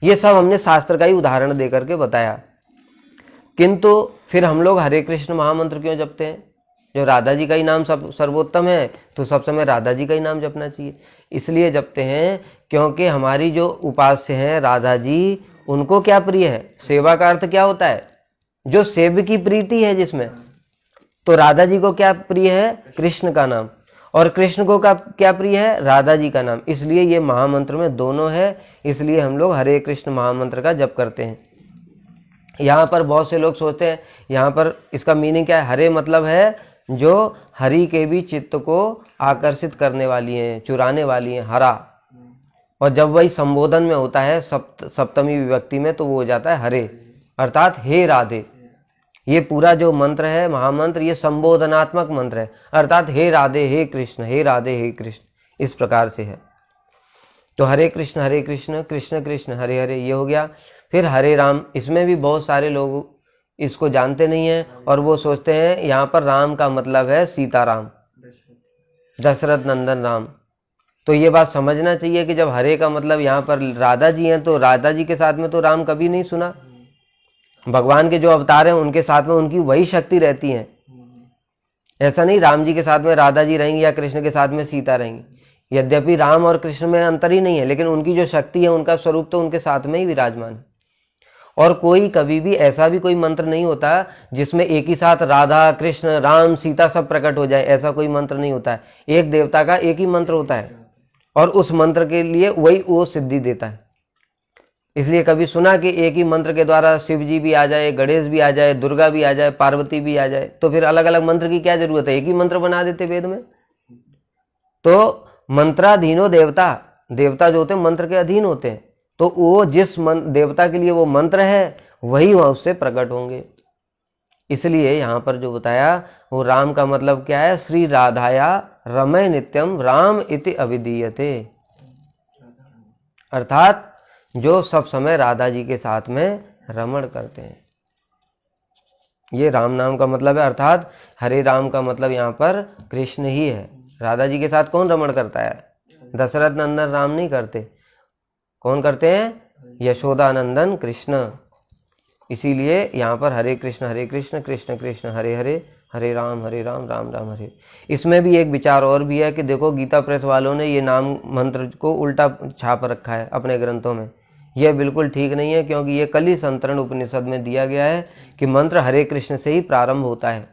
ये सब हमने शास्त्र का ही उदाहरण देकर के बताया, किंतु फिर हम लोग हरे कृष्ण महामंत्र क्यों जपते हैं, जो राधा जी का ही नाम सब सर्वोत्तम है तो सब समय राधा जी का ही नाम जपना चाहिए। इसलिए जपते हैं क्योंकि हमारी जो उपास्य हैं राधा जी, उनको क्या प्रिय है, सेवा का अर्थ क्या होता है, जो सेव्य की प्रीति है जिसमें, तो राधा जी को क्या प्रिय है, कृष्ण का नाम, और कृष्ण को क्या प्रिय है, राधा जी का नाम। इसलिए ये महामंत्र में दोनों है, इसलिए हम लोग हरे कृष्ण महामंत्र का जप करते हैं। यहाँ पर बहुत से लोग सोचते हैं यहाँ पर इसका मीनिंग क्या है, हरे मतलब है जो हरि के भी चित्त को आकर्षित करने वाली हैं, चुराने वाली हैं, हरा, और जब वही संबोधन में होता है सप्तमी विभक्ति में तो वो हो जाता है हरे, अर्थात हे राधे। ये पूरा जो मंत्र है महामंत्र ये संबोधनात्मक मंत्र है, अर्थात हे राधे हे कृष्ण, हे राधे हे कृष्ण, इस प्रकार से है। तो हरे कृष्ण कृष्ण कृष्ण हरे हरे, ये हो गया। फिर हरे राम, इसमें भी बहुत सारे लोग इसको जानते नहीं हैं और वो सोचते हैं यहाँ पर राम का मतलब है सीताराम, दशरथ नंदन राम। तो ये बात समझना चाहिए कि जब हरे का मतलब यहाँ पर राधा जी हैं तो राधा जी के साथ में तो राम कभी नहीं सुना। भगवान के जो अवतार हैं उनके साथ में उनकी वही शक्ति रहती है। ऐसा नहीं राम जी के साथ में राधा जी रहेंगी या कृष्ण के साथ में सीता रहेंगी। यद्यपि राम और कृष्ण में अंतर ही नहीं है, लेकिन उनकी जो शक्ति है, उनका स्वरूप तो उनके साथ में ही विराजमान है। और कोई कभी भी ऐसा भी कोई मंत्र नहीं होता जिसमें एक ही साथ राधा कृष्ण राम सीता सब प्रकट हो जाए, ऐसा कोई मंत्र नहीं होता है। एक देवता का एक ही मंत्र होता है और उस मंत्र के लिए वही वो सिद्धि देता है। इसलिए कभी सुना कि एक ही मंत्र के द्वारा शिव जी भी आ जाए, गणेश भी आ जाए, दुर्गा भी आ जाए, पार्वती भी आ जाए, तो फिर अलग अलग मंत्र की क्या जरूरत है, एक ही मंत्र बना देते वेद में। तो मंत्राधीनो देवता, देवता जो होते हैं मंत्र के अधीन होते हैं, तो वो जिस देवता के लिए वो मंत्र है वही वहां उससे प्रकट होंगे। इसलिए यहाँ पर जो बताया वो राम का मतलब क्या है, श्री राधाया रमय नित्यम राम इति अविधीयते, अर्थात जो सब समय राधा जी के साथ में रमण करते हैं, ये राम नाम का मतलब है। अर्थात हरे राम का मतलब यहाँ पर कृष्ण ही है। राधा जी के साथ कौन रमण करता है, दशरथ नंदन राम नहीं करते, कौन करते हैं, यशोदानंदन कृष्ण। इसीलिए यहाँ पर हरे कृष्ण कृष्ण कृष्ण हरे हरे, हरे राम राम राम हरे। इसमें भी एक विचार और भी है कि देखो गीता प्रेस वालों ने ये नाम मंत्र को उल्टा छाप रखा है अपने ग्रंथों में। यह बिल्कुल ठीक नहीं है, क्योंकि ये कली संतरण उपनिषद में दिया गया है कि मंत्र हरे कृष्ण से ही प्रारंभ होता है।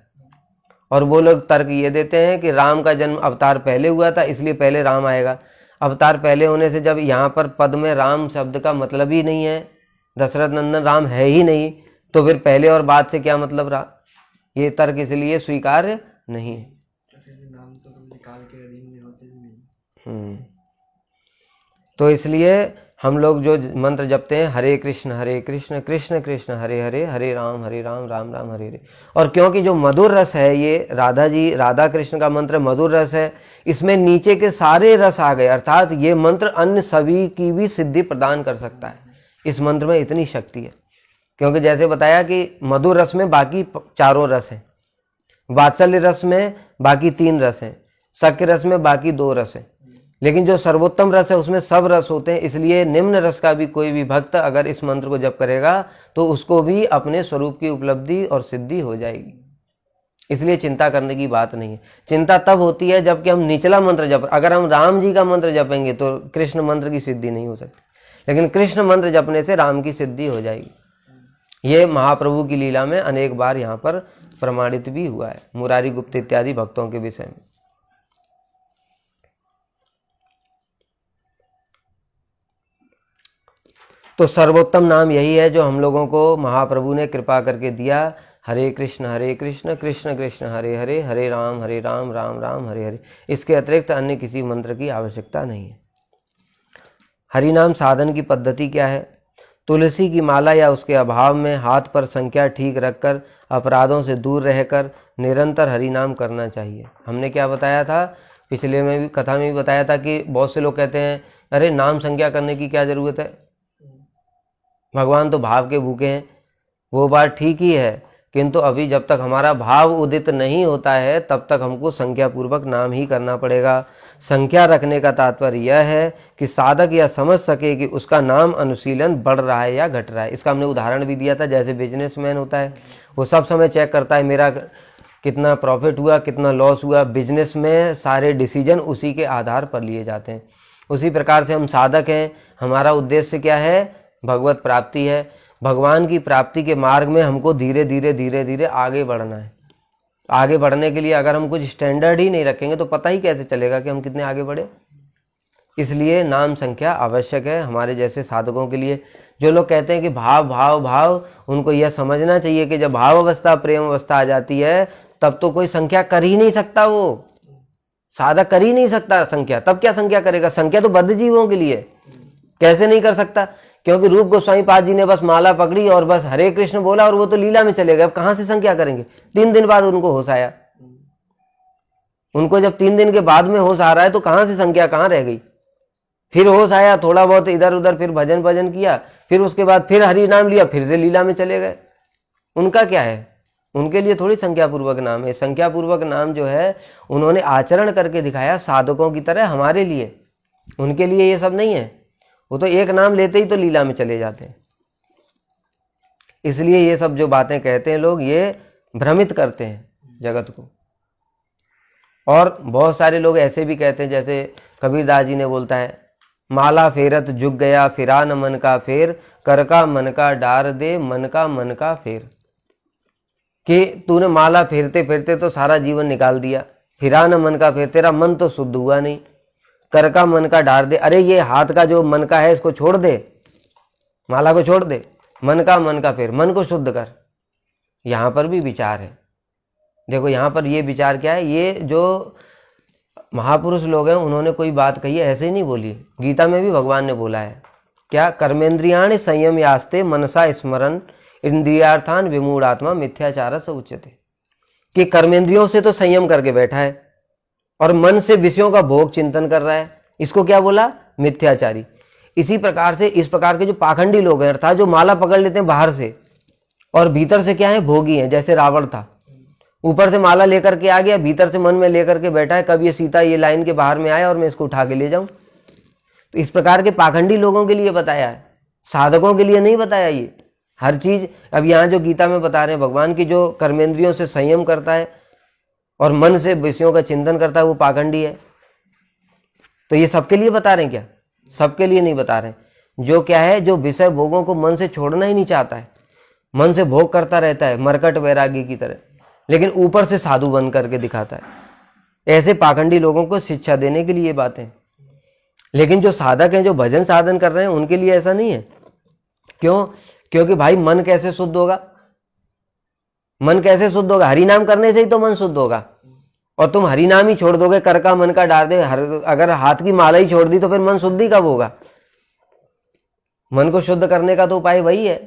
और वो लोग तर्क ये देते हैं कि राम का जन्म अवतार पहले हुआ था, इसलिए पहले राम आएगा। अवतार पहले होने से जब यहाँ पर पद में राम शब्द का मतलब ही नहीं है, दशरथ नंदन राम है ही नहीं, तो फिर पहले और बाद से क्या मतलब रहा। ये तर्क इसलिए स्वीकार्य नहीं है। नाम तो काल के अधीन में होते ही नहीं। तो इसलिए हम लोग जो मंत्र जपते हैं हरे कृष्ण कृष्ण कृष्ण हरे हरे, हरे राम राम राम हरे हरे। और क्योंकि जो मधुर रस है, ये राधा कृष्ण का मंत्र मधुर रस है, इसमें नीचे के सारे रस आ गए, अर्थात ये मंत्र अन्य सभी की भी सिद्धि प्रदान कर सकता है। इस मंत्र में इतनी शक्ति है, क्योंकि जैसे बताया कि मधुर रस में बाकी चारों रस हैं, वात्सल्य रस में बाकी 3 रस हैं, सख्य रस में बाकी 2 रस हैं, लेकिन जो सर्वोत्तम रस है उसमें सब रस होते हैं। इसलिए निम्न रस का भी कोई भी भक्त अगर इस मंत्र को जप करेगा तो उसको भी अपने स्वरूप की उपलब्धि और सिद्धि हो जाएगी। इसलिए चिंता करने की बात नहीं है। चिंता तब होती है जबकि हम निचला मंत्र जप, अगर हम राम जी का मंत्र जपेंगे तो कृष्ण मंत्र की सिद्धि नहीं हो सकती, लेकिन कृष्ण मंत्र जपने से राम की सिद्धि हो जाएगी। ये महाप्रभु की लीला में अनेक बार यहाँ पर प्रमाणित भी हुआ है, मुरारी गुप्त इत्यादि भक्तों के विषय में। तो सर्वोत्तम नाम यही है जो हम लोगों को महाप्रभु ने कृपा करके दिया, हरे कृष्ण कृष्ण कृष्ण हरे हरे, हरे राम राम राम हरे हरे। इसके अतिरिक्त अन्य किसी मंत्र की आवश्यकता नहीं है। हरि नाम साधन की पद्धति क्या है? तुलसी की माला या उसके अभाव में हाथ पर संख्या ठीक रखकर अपराधों से दूर रहकर निरंतर हरि नाम करना चाहिए। हमने क्या बताया था, पिछले में भी कथा में भी बताया था कि बहुत से लोग कहते हैं अरे नाम संख्या करने की क्या ज़रूरत है, भगवान तो भाव के भूखे हैं। वो बात ठीक ही है, किंतु अभी जब तक हमारा भाव उदित नहीं होता है तब तक हमको संख्या पूर्वक नाम ही करना पड़ेगा। संख्या रखने का तात्पर्य यह है कि साधक यह समझ सके कि उसका नाम अनुशीलन बढ़ रहा है या घट रहा है। इसका हमने उदाहरण भी दिया था, जैसे बिजनेसमैन होता है वो सब समय चेक करता है मेरा कितना प्रॉफिट हुआ, कितना लॉस हुआ। बिजनेस में सारे डिसीजन उसी के आधार पर लिए जाते हैं। उसी प्रकार से हम साधक हैं, हमारा उद्देश्य क्या है, भगवत प्राप्ति है। भगवान की प्राप्ति के मार्ग में हमको धीरे धीरे आगे बढ़ना है। आगे बढ़ने के लिए अगर हम कुछ स्टैंडर्ड ही नहीं रखेंगे तो पता ही कैसे चलेगा कि हम कितने आगे बढ़े। इसलिए नाम संख्या आवश्यक है हमारे जैसे साधकों के लिए। जो लोग कहते हैं कि भाव भाव भाव, उनको यह समझना चाहिए कि जब भाव अवस्था प्रेम अवस्था आ जाती है तब तो कोई संख्या कर ही नहीं सकता, वो साधक कर ही नहीं सकता संख्या। तब क्या संख्या करेगा? संख्या तो बद्ध जीवों के लिए। कैसे नहीं कर सकता? क्योंकि रूप गोस्वामी पाद जी ने बस माला पकड़ी और बस हरे कृष्ण बोला और वो तो लीला में चले गए। अब कहां से संख्या करेंगे? 3 दिन बाद उनको होश आया। उनको जब 3 दिन के बाद में होश आ रहा है तो कहां से संख्या कहां रह गई? फिर होश आया, थोड़ा बहुत इधर उधर फिर भजन किया, फिर उसके बाद फिर हरि नाम लिया, फिर से लीला में चले गए। उनका क्या है, उनके लिए थोड़ी संख्यापूर्वक नाम है। संख्यापूर्वक नाम जो है उन्होंने आचरण करके दिखाया साधकों की तरह हमारे लिए, उनके लिए ये सब नहीं है। वो तो एक नाम लेते ही तो लीला में चले जाते हैं। इसलिए ये सब जो बातें कहते हैं लोग, ये भ्रमित करते हैं जगत को। और बहुत सारे लोग ऐसे भी कहते हैं, जैसे कबीरदास जी ने बोलता है, माला फेरत जुग गया फिरा न मन का फेर, कर का मन का डार दे मन का फेर। कि तूने माला फेरते फेरते तो सारा जीवन निकाल दिया, फिरा न मन का फेर, तेरा मन तो शुद्ध हुआ नहीं। कर का मन का डार दे, अरे ये हाथ का जो मन का है इसको छोड़ दे, माला को छोड़ दे, मन का फेर, मन को शुद्ध कर। यहाँ पर भी विचार है। देखो यहाँ पर ये विचार क्या है, ये जो महापुरुष लोग हैं उन्होंने कोई बात कही है ऐसे ही नहीं बोली। गीता में भी भगवान ने बोला है क्या, कर्मेंद्रियाणि संयम यास्ते मनसा स्मरण इंद्रियार्थान विमूढ़ात्मा मिथ्याचार से उच्यते। कि कर्मेंद्रियों से तो संयम करके बैठा है और मन से विषयों का भोग चिंतन कर रहा है, इसको क्या बोला, मिथ्याचारी। इसी प्रकार से इस प्रकार के जो पाखंडी लोग हैं, अर्थात जो माला पकड़ लेते हैं बाहर से और भीतर से क्या है, भोगी हैं। जैसे रावण था, ऊपर से माला लेकर के आ गया, भीतर से मन में लेकर के बैठा है, कब ये सीता ये लाइन के बाहर में आए और मैं इसको उठा के ले जाऊं। तो इस प्रकार के पाखंडी लोगों के लिए बताया है, साधकों के लिए नहीं बताया ये हर चीज। अब यहाँ जो गीता में बता रहे हैं भगवान की, जो कर्मेंद्रियों से संयम करता है और मन से विषयों का चिंतन करता है, वो पाखंडी है। तो ये सबके लिए बता रहे हैं क्या, सबके लिए नहीं बता रहे हैं। जो क्या है, जो विषय भोगों को मन से छोड़ना ही नहीं चाहता है, मन से भोग करता रहता है मरकट वैरागी की तरह, लेकिन ऊपर से साधु बन करके दिखाता है, ऐसे पाखंडी लोगों को शिक्षा देने के लिए ये बातें। लेकिन जो साधक हैं, जो भजन साधन कर रहे हैं, उनके लिए ऐसा नहीं है। क्यों, क्योंकि भाई मन कैसे शुद्ध होगा, मन कैसे शुद्ध होगा, हरि नाम करने से ही तो मन शुद्ध होगा। और तुम हरि नाम ही छोड़ दोगे, कर का मन का डाल दे, अगर हाथ की माला ही छोड़ दी तो फिर मन शुद्ध ही कब होगा। मन को शुद्ध करने का तो उपाय वही है।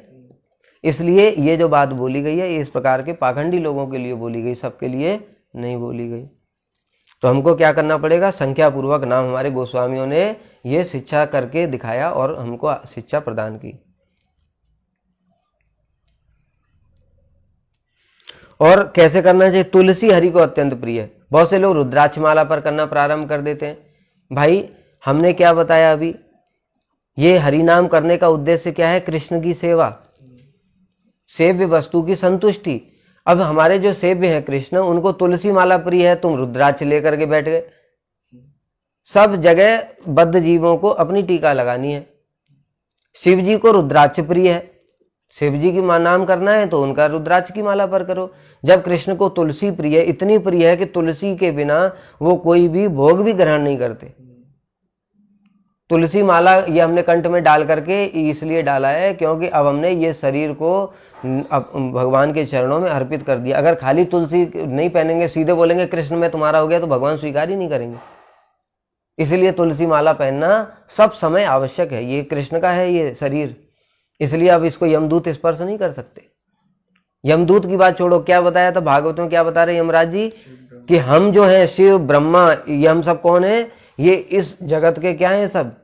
इसलिए ये जो बात बोली गई है, इस प्रकार के पाखंडी लोगों के लिए बोली गई, सबके लिए नहीं बोली गई। तो हमको क्या करना पड़ेगा, संख्या पूर्वक नाम हमारे गोस्वामियों ने ये शिक्षा करके दिखाया और हमको शिक्षा प्रदान की। और कैसे करना चाहिए, तुलसी हरि को अत्यंत प्रिय है। बहुत से लोग रुद्राक्ष माला पर करना प्रारंभ कर देते हैं। भाई हमने क्या बताया अभी, ये हरि नाम करने का उद्देश्य क्या है, कृष्ण की सेवा, सेव्य वस्तु की संतुष्टि। अब हमारे जो सेव्य है कृष्ण, उनको तुलसी माला प्रिय है, तुम रुद्राक्ष लेकर के बैठ गए। सब जगह बद्ध जीवों को अपनी टीका लगानी है। शिव जी को रुद्राक्ष प्रिय है, शिव जी की नाम करना है तो उनका रुद्राक्ष की माला पर करो। जब कृष्ण को तुलसी प्रिय है, इतनी प्रिय है कि तुलसी के बिना वो कोई भी भोग भी ग्रहण नहीं करते। तुलसी माला ये हमने कंठ में डाल करके इसलिए डाला है क्योंकि अब हमने ये शरीर को भगवान के चरणों में अर्पित कर दिया। अगर खाली तुलसी नहीं पहनेंगे, सीधे बोलेंगे कृष्ण में तुम्हारा हो गया, तो भगवान स्वीकार ही नहीं करेंगे। इसलिए तुलसी माला पहनना सब समय आवश्यक है। ये कृष्ण का है ये शरीर, इसलिए अब इसको यमदूत स्पर्श नहीं कर सकते। यमदूत की बात छोड़ो, क्या बताया था भागवत में, क्या बता रहे यमराज जी कि हम जो है शिव ब्रह्मा, ये हम सब कौन है, ये इस जगत के क्या है, सब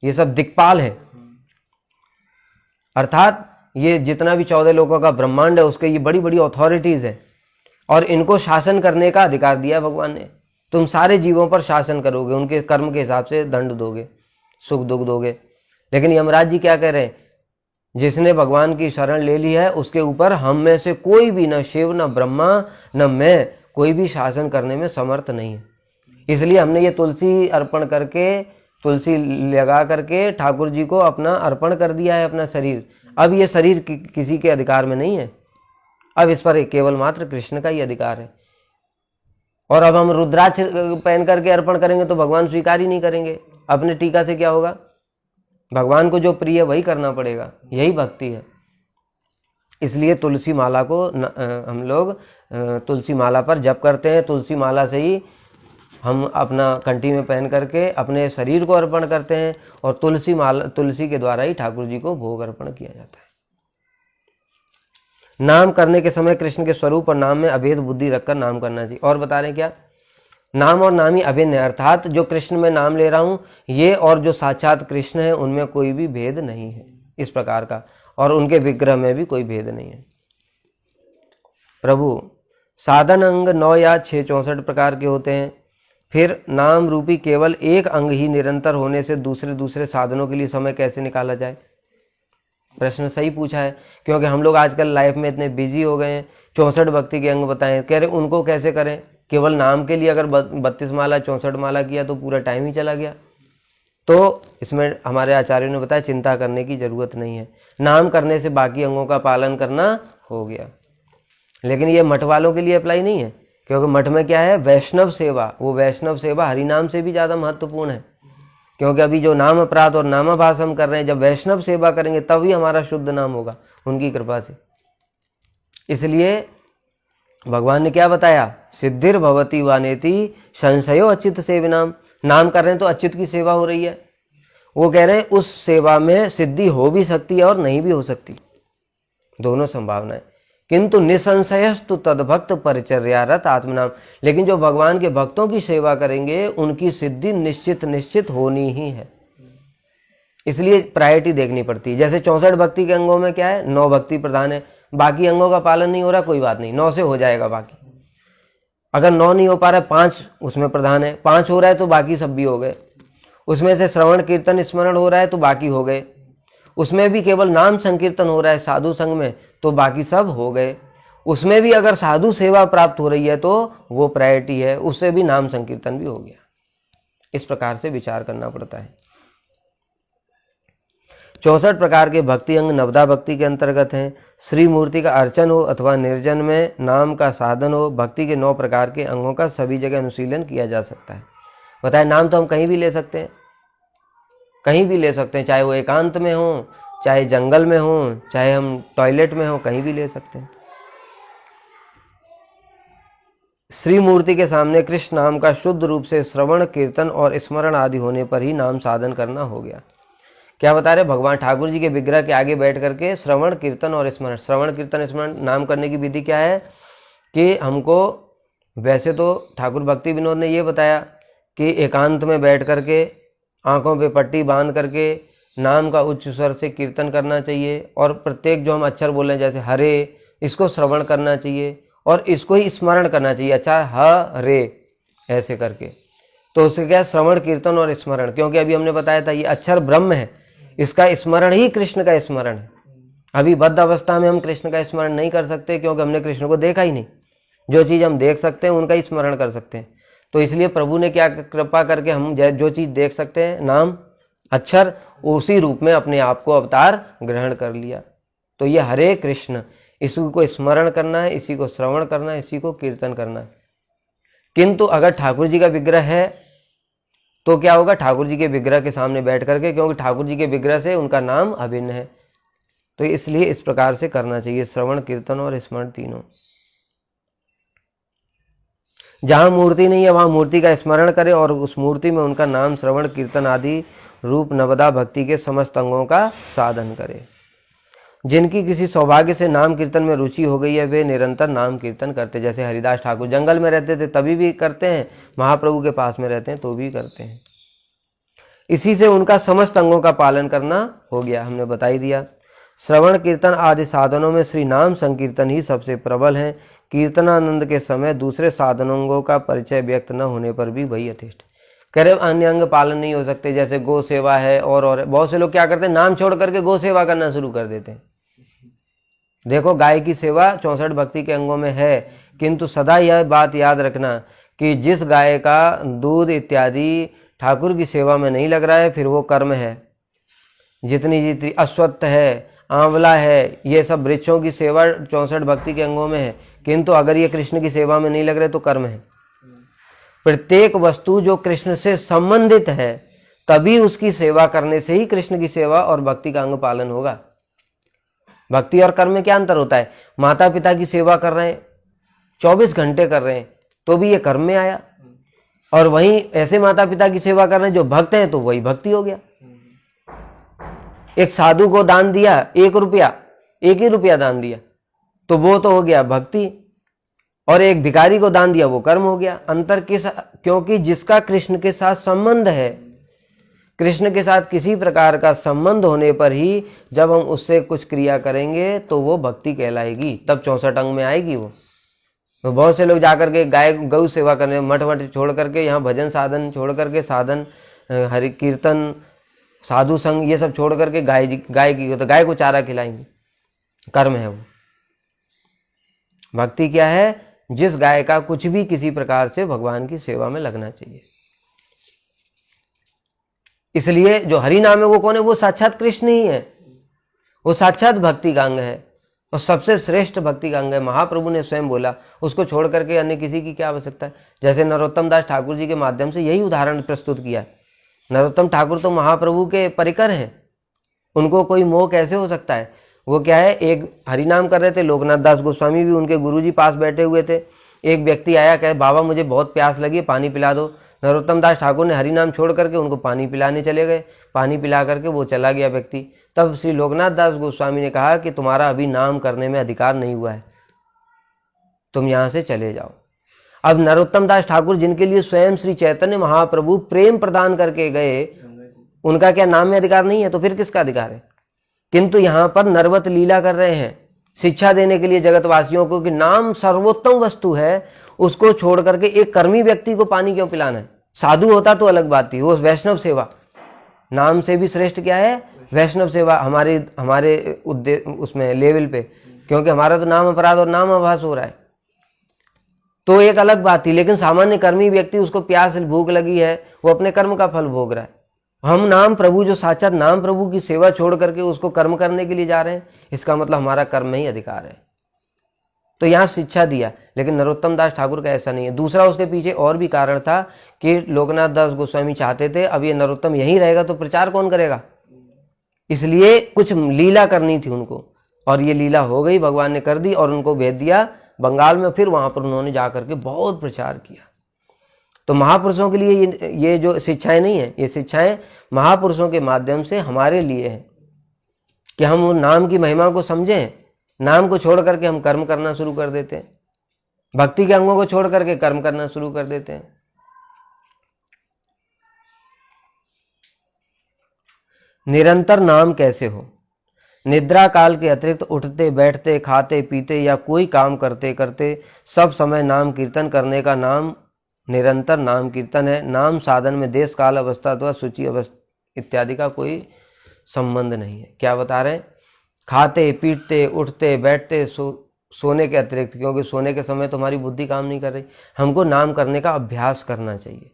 ये सब दिक्पाल है। अर्थात ये जितना भी 14 लोगों का ब्रह्मांड है, उसके ये बड़ी बड़ी अथॉरिटीज है और इनको शासन करने का अधिकार दिया भगवान ने। तुम सारे जीवों पर शासन करोगे, उनके कर्म के हिसाब से दंड दोगे, सुख दुख दोगे। लेकिन यमराज जी क्या कह रहे हैं, जिसने भगवान की शरण ले ली है उसके ऊपर हम में से कोई भी, न शिव न ब्रह्मा न मैं, कोई भी शासन करने में समर्थ नहीं है। इसलिए हमने ये तुलसी अर्पण करके, तुलसी लगा करके ठाकुर जी को अपना अर्पण कर दिया है, अपना शरीर। अब ये शरीर किसी के अधिकार में नहीं है, अब इस पर केवल मात्र कृष्ण का ही अधिकार है। और अब हम रुद्राक्ष पहन करके अर्पण करेंगे तो भगवान स्वीकार ही नहीं करेंगे। अपने टीका से क्या होगा, भगवान को जो प्रिय है वही करना पड़ेगा, यही भक्ति है। इसलिए तुलसी माला को हम लोग तुलसी माला पर जप करते हैं। तुलसी माला से ही हम अपना कंठी में पहन करके अपने शरीर को अर्पण करते हैं और तुलसी माला, तुलसी के द्वारा ही ठाकुर जी को भोग अर्पण किया जाता है। नाम करने के समय कृष्ण के स्वरूप और नाम में अभेद बुद्धि रखकर नाम करना चाहिए। और बता रहे हैं क्या, नाम और नामी अभिन्न है, अर्थात जो कृष्ण में नाम ले रहा हूं ये और जो साक्षात कृष्ण है उनमें कोई भी भेद नहीं है इस प्रकार का, और उनके विग्रह में भी कोई भेद नहीं है। प्रभु, साधन अंग 9 या 6 64 प्रकार के होते हैं। फिर नाम रूपी केवल एक अंग ही निरंतर होने से दूसरे साधनों के लिए समय कैसे निकाला जाए? प्रश्न सही पूछा है, क्योंकि हम लोग आजकल लाइफ में इतने बिजी हो गए हैं। 64 भक्ति के अंग बताएं, कह रहे उनको कैसे करें? केवल नाम के लिए अगर 32 माला 64 माला किया तो पूरा टाइम ही चला गया। तो इसमें हमारे आचार्यों ने बताया चिंता करने की जरूरत नहीं है, नाम करने से बाकी अंगों का पालन करना हो गया। लेकिन ये मठ वालों के लिए अप्लाई नहीं है, क्योंकि मठ में क्या है? वैष्णव सेवा। वो वैष्णव सेवा हरिनाम से भी ज़्यादा महत्वपूर्ण है, क्योंकि अभी जो नाम अपराध और नामाभास हम कर रहे हैं, जब वैष्णव सेवा करेंगे तभी हमारा शुद्ध नाम होगा उनकी कृपा से। इसलिए भगवान ने क्या बताया? सिद्धिर भवती वानेति संशयो अच्युत सेविनाम। नाम कर रहे हैं तो अच्युत की सेवा हो रही है। वो कह रहे हैं उस सेवा में सिद्धि हो भी सकती है और नहीं भी हो सकती, दोनों संभावनाएं। किंतु निसंशयस्तु तद्भक्त परिचर्यारत आत्मनाम। लेकिन जो भगवान के भक्तों की सेवा करेंगे उनकी सिद्धि निश्चित होनी ही है। इसलिए प्रायोरिटी देखनी पड़ती है। जैसे 64 भक्ति के अंगों में क्या है? 9 भक्ति प्रधान है, बाकी अंगों का पालन नहीं हो रहा, कोई बात नहीं, 9 से हो जाएगा। बाकी अगर 9 नहीं हो पा रहा है, 5 उसमें प्रधान है, 5 हो रहा है तो बाकी सब भी हो गए। उसमें से श्रवण कीर्तन स्मरण हो रहा है तो बाकी हो गए। उसमें भी केवल नाम संकीर्तन हो रहा है साधु संग में तो बाकी सब हो गए। उसमें भी अगर साधु सेवा प्राप्त हो रही है तो वो प्रायोरिटी है, उससे भी नाम संकीर्तन भी हो गया। इस प्रकार से विचार करना पड़ता है। 64 प्रकार के भक्ति अंग नवदा भक्ति के अंतर्गत हैं। श्री मूर्ति का अर्चन हो अथवा निर्जन में नाम का साधन हो, भक्ति के 9 प्रकार के अंगों का सभी जगह अनुशीलन किया जा सकता है। बताए, नाम तो हम कहीं भी ले सकते हैं, कहीं भी ले सकते हैं, चाहे वो एकांत में हो, चाहे जंगल में हो, चाहे हम टॉयलेट में हो, कहीं भी ले सकते हैं। श्री मूर्ति के सामने कृष्ण नाम का शुद्ध रूप से श्रवण कीर्तन और स्मरण आदि होने पर ही नाम साधन करना हो गया। क्या बता रहे? भगवान ठाकुर जी के विग्रह के आगे बैठ करके श्रवण कीर्तन और स्मरण, श्रवण कीर्तन स्मरण नाम करने की विधि क्या है कि हमको, वैसे तो ठाकुर भक्ति विनोद ने ये बताया कि एकांत में बैठ करके आंखों पे पट्टी बांध करके नाम का उच्च स्वर से कीर्तन करना चाहिए, और प्रत्येक जो हम अक्षर बोल रहे हैं जैसे हरे, इसको श्रवण करना चाहिए और इसको ही स्मरण करना चाहिए। अच्छा, ह रे ऐसे करके, तो उससे क्या? श्रवण कीर्तन और स्मरण। क्योंकि अभी हमने बताया था ये अक्षर ब्रह्म है, इसका स्मरण ही कृष्ण का स्मरण है। अभी बद्ध अवस्था में हम कृष्ण का स्मरण नहीं कर सकते, क्योंकि हमने कृष्ण को देखा ही नहीं। जो चीज़ हम देख सकते हैं उनका ही स्मरण कर सकते हैं। तो इसलिए प्रभु ने क्या कृपा करके हम जो चीज़ देख सकते हैं, नाम अक्षर, उसी रूप में अपने आप को अवतार ग्रहण कर लिया। तो ये हरे कृष्ण, इसी को स्मरण करना है, इसी को श्रवण करना है, इसी को कीर्तन करना है। किंतु अगर ठाकुर जी का विग्रह है तो क्या होगा? ठाकुर जी के विग्रह के सामने बैठ करके, क्योंकि ठाकुर जी के विग्रह से उनका नाम अभिन्न है, तो इसलिए इस प्रकार से करना चाहिए, श्रवण कीर्तन और स्मरण तीनों। जहां मूर्ति नहीं है वहां मूर्ति का स्मरण करें और उस मूर्ति में उनका नाम श्रवण कीर्तन आदि रूप नवदा भक्ति के समस्त अंगों का साधन करें। जिनकी किसी सौभाग्य से नाम कीर्तन में रुचि हो गई है वे निरंतर नाम कीर्तन करते। जैसे हरिदास ठाकुर जंगल में रहते थे तभी भी करते हैं, महाप्रभु के पास में रहते हैं तो भी करते हैं। इसी से उनका समस्त अंगों का पालन करना हो गया, हमने बता ही दिया। श्रवण कीर्तन आदि साधनों में श्री नाम संकीर्तन ही सबसे प्रबल है। कीर्तनानंद के समय दूसरे साधनों का परिचय व्यक्त न होने पर भी वही यथेष्ट। कह रहे अन्य अंग पालन नहीं हो सकते, जैसे गो सेवा है और बहुत से लोग क्या करते हैं, नाम छोड़ करके गो सेवा करना शुरू कर देते हैं। देखो, गाय की सेवा 64 भक्ति के अंगों में है, किंतु सदा यह बात याद रखना कि जिस गाय का दूध इत्यादि ठाकुर की सेवा में नहीं लग रहा है फिर वो कर्म है। जितनी अश्वत्थ है, आंवला है, ये सब वृक्षों की सेवा 64 भक्ति के अंगों में है, किंतु अगर ये कृष्ण की सेवा में नहीं लग रहे तो कर्म है। प्रत्येक वस्तु जो कृष्ण से संबंधित है तभी उसकी सेवा करने से ही कृष्ण की सेवा और भक्ति का अंग पालन होगा। भक्ति और कर्म में क्या अंतर होता है? माता पिता की सेवा कर रहे हैं, 24 घंटे कर रहे हैं तो भी ये कर्म में आया, और वहीं ऐसे माता पिता की सेवा कर रहे हैं जो भक्त हैं तो वही भक्ति हो गया। एक साधु को दान दिया 1 रुपया, 1 ही रुपया दान दिया तो वो तो हो गया भक्ति, और एक भिखारी को दान दिया वो कर्म हो गया। अंतर किस? क्योंकि जिसका कृष्ण के साथ संबंध है, कृष्ण के साथ किसी प्रकार का संबंध होने पर ही जब हम उससे कुछ क्रिया करेंगे तो वो भक्ति कहलाएगी, तब 64 अंग में आएगी वो। तो बहुत से लोग जाकर के गाय गौ सेवा करने, मठ वठ छोड़ करके, यहाँ भजन साधन छोड़ करके, साधन हरि कीर्तन साधु संग ये सब छोड़ करके गाय की, तो गाय को चारा खिलाएंगे, कर्म है वो। भक्ति क्या है? जिस गाय का कुछ भी किसी प्रकार से भगवान की सेवा में लगना चाहिए। इसलिए जो हरि नाम है वो कौन है? वो साक्षात कृष्ण ही है, वो साक्षात भक्ति का अंग है और सबसे श्रेष्ठ भक्ति का अंग है। महाप्रभु ने स्वयं बोला, उसको छोड़ करके अन्य किसी की क्या आवश्यकता है। जैसे नरोत्तम दास ठाकुर जी के माध्यम से यही उदाहरण प्रस्तुत किया है। नरोत्तम ठाकुर तो महाप्रभु के परिकर हैं, उनको कोई मोह कैसे हो सकता है? वो क्या है, एक हरिनाम कर रहे थे, लोकनाथ दास गोस्वामी भी उनके गुरुजी पास बैठे हुए थे। एक व्यक्ति आया, कहे बाबा मुझे बहुत प्यास लगी है, पानी पिला दो। नरोत्तम दास ठाकुर ने हरिनाम छोड़ करके उनको पानी पिलाने चले गए। पानी पिला करके वो चला गया व्यक्ति। तब श्री लोकनाथ दास गोस्वामी ने कहा कि तुम्हारा अभी नाम करने में अधिकार नहीं हुआ है, तुम यहाँ से चले जाओ। अब नरोत्तम दास ठाकुर जिनके लिए स्वयं श्री चैतन्य महाप्रभु प्रेम प्रदान करके गए, उनका क्या नाम में अधिकार नहीं है? तो फिर किसका अधिकार है? किंतु यहाँ पर नरवत लीला कर रहे हैं, शिक्षा देने के लिए जगतवासियों को कि नाम सर्वोत्तम वस्तु है, उसको छोड़ करके एक कर्मी व्यक्ति को पानी क्यों पिलाना है? साधु होता तो अलग बात थी, वो वैष्णव सेवा। नाम से भी श्रेष्ठ क्या है? वैष्णव सेवा हमारे उसमें लेवल पे, क्योंकि हमारा तो नाम अपराध और नाम आभास हो रहा है, तो एक अलग बात थी। लेकिन सामान्य कर्मी व्यक्ति, उसको प्यास भूख लगी है, वो अपने कर्म का फल भोग रहा है। हम नाम प्रभु, जो साक्षात नाम प्रभु की सेवा छोड़ करके उसको कर्म करने के लिए जा रहे हैं, इसका मतलब हमारा कर्म में ही अधिकार है। तो यहाँ शिक्षा दिया, लेकिन नरोत्तम दास ठाकुर का ऐसा नहीं है। दूसरा, उसके पीछे और भी कारण था कि लोकनाथ दास गोस्वामी चाहते थे अब ये नरोत्तम यहीं रहेगा तो प्रचार कौन करेगा, इसलिए कुछ लीला करनी थी उनको, और ये लीला हो गई, भगवान ने कर दी और उनको भेज दिया बंगाल में। फिर वहां पर उन्होंने जाकर के बहुत प्रचार किया। तो महापुरुषों के लिए ये जो शिक्षाएं नहीं है, ये शिक्षाएं महापुरुषों के माध्यम से हमारे लिए है कि हम उन नाम की महिमा को समझें। नाम को छोड़ करके हम कर्म करना शुरू कर देते हैं, भक्ति के अंगों को छोड़ करके कर्म करना शुरू कर देते हैं। निरंतर नाम कैसे हो? निद्रा काल के अतिरिक्त उठते बैठते खाते पीते या कोई काम करते करते सब समय नाम कीर्तन करने का नाम निरंतर नाम कीर्तन है। नाम साधन में देश काल अवस्था अथवा सूची अवस्था इत्यादि का कोई संबंध नहीं है। क्या बता रहे हैं? खाते पीते उठते बैठते सोने के अतिरिक्त, क्योंकि सोने के समय तो हमारी बुद्धि काम नहीं कर रही, हमको नाम करने का अभ्यास करना चाहिए।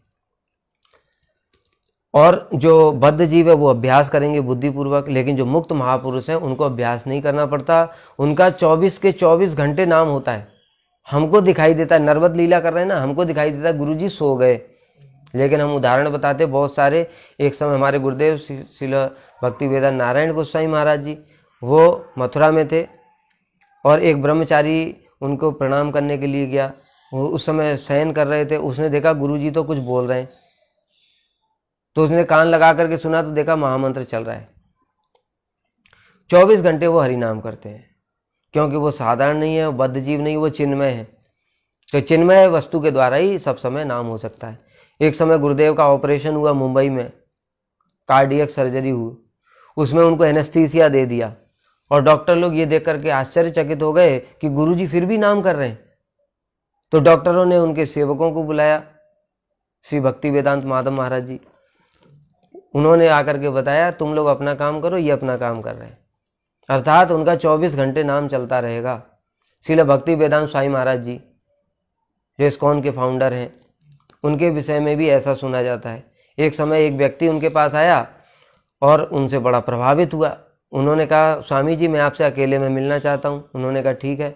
और जो बद्ध जीव है वो अभ्यास करेंगे बुद्धिपूर्वक, लेकिन जो मुक्त महापुरुष हैं उनको अभ्यास नहीं करना पड़ता। उनका 24 के 24 घंटे नाम होता है। हमको दिखाई देता है, नरवत लीला कर रहे हैं ना, हमको दिखाई देता है गुरुजी सो गए, लेकिन हम उदाहरण बताते बहुत सारे। एक समय हमारे गुरुदेव श्रील भक्ति वेदांत नारायण गोस्वामी महाराज जी, वो मथुरा में थे और एक ब्रह्मचारी उनको प्रणाम करने के लिए गया। वो उस समय शयन कर रहे थे, उसने देखा गुरुजी तो कुछ बोल रहे हैं, तो उसने कान लगा करके सुना तो देखा महामंत्र चल रहा है। 24 घंटे वो हरि नाम करते हैं, क्योंकि वो साधारण नहीं है, वो बद्ध जीव नहीं, वो चिन्मय है। तो चिन्मय वस्तु के द्वारा ही सब समय नाम हो सकता है। एक समय गुरुदेव का ऑपरेशन हुआ मुंबई में, कार्डियक सर्जरी हुई, उसमें उनको एनेस्थीसिया दे दिया और डॉक्टर लोग ये देख करके आश्चर्यचकित हो गए कि गुरुजी फिर भी नाम कर रहे हैं। तो डॉक्टरों ने उनके सेवकों को बुलाया, श्री भक्ति वेदांत माधव महाराज जी, उन्होंने आकर के बताया तुम लोग अपना काम करो, ये अपना काम कर रहे हैं। अर्थात उनका 24 घंटे नाम चलता रहेगा। श्रील भक्ति वेदांत स्वामी महाराज जी जो इस्कॉन के फाउंडर हैं, उनके विषय में भी ऐसा सुना जाता है। एक समय एक व्यक्ति उनके पास आया और उनसे बड़ा प्रभावित हुआ। उन्होंने कहा स्वामी जी मैं आपसे अकेले में मिलना चाहता हूँ। उन्होंने कहा ठीक है।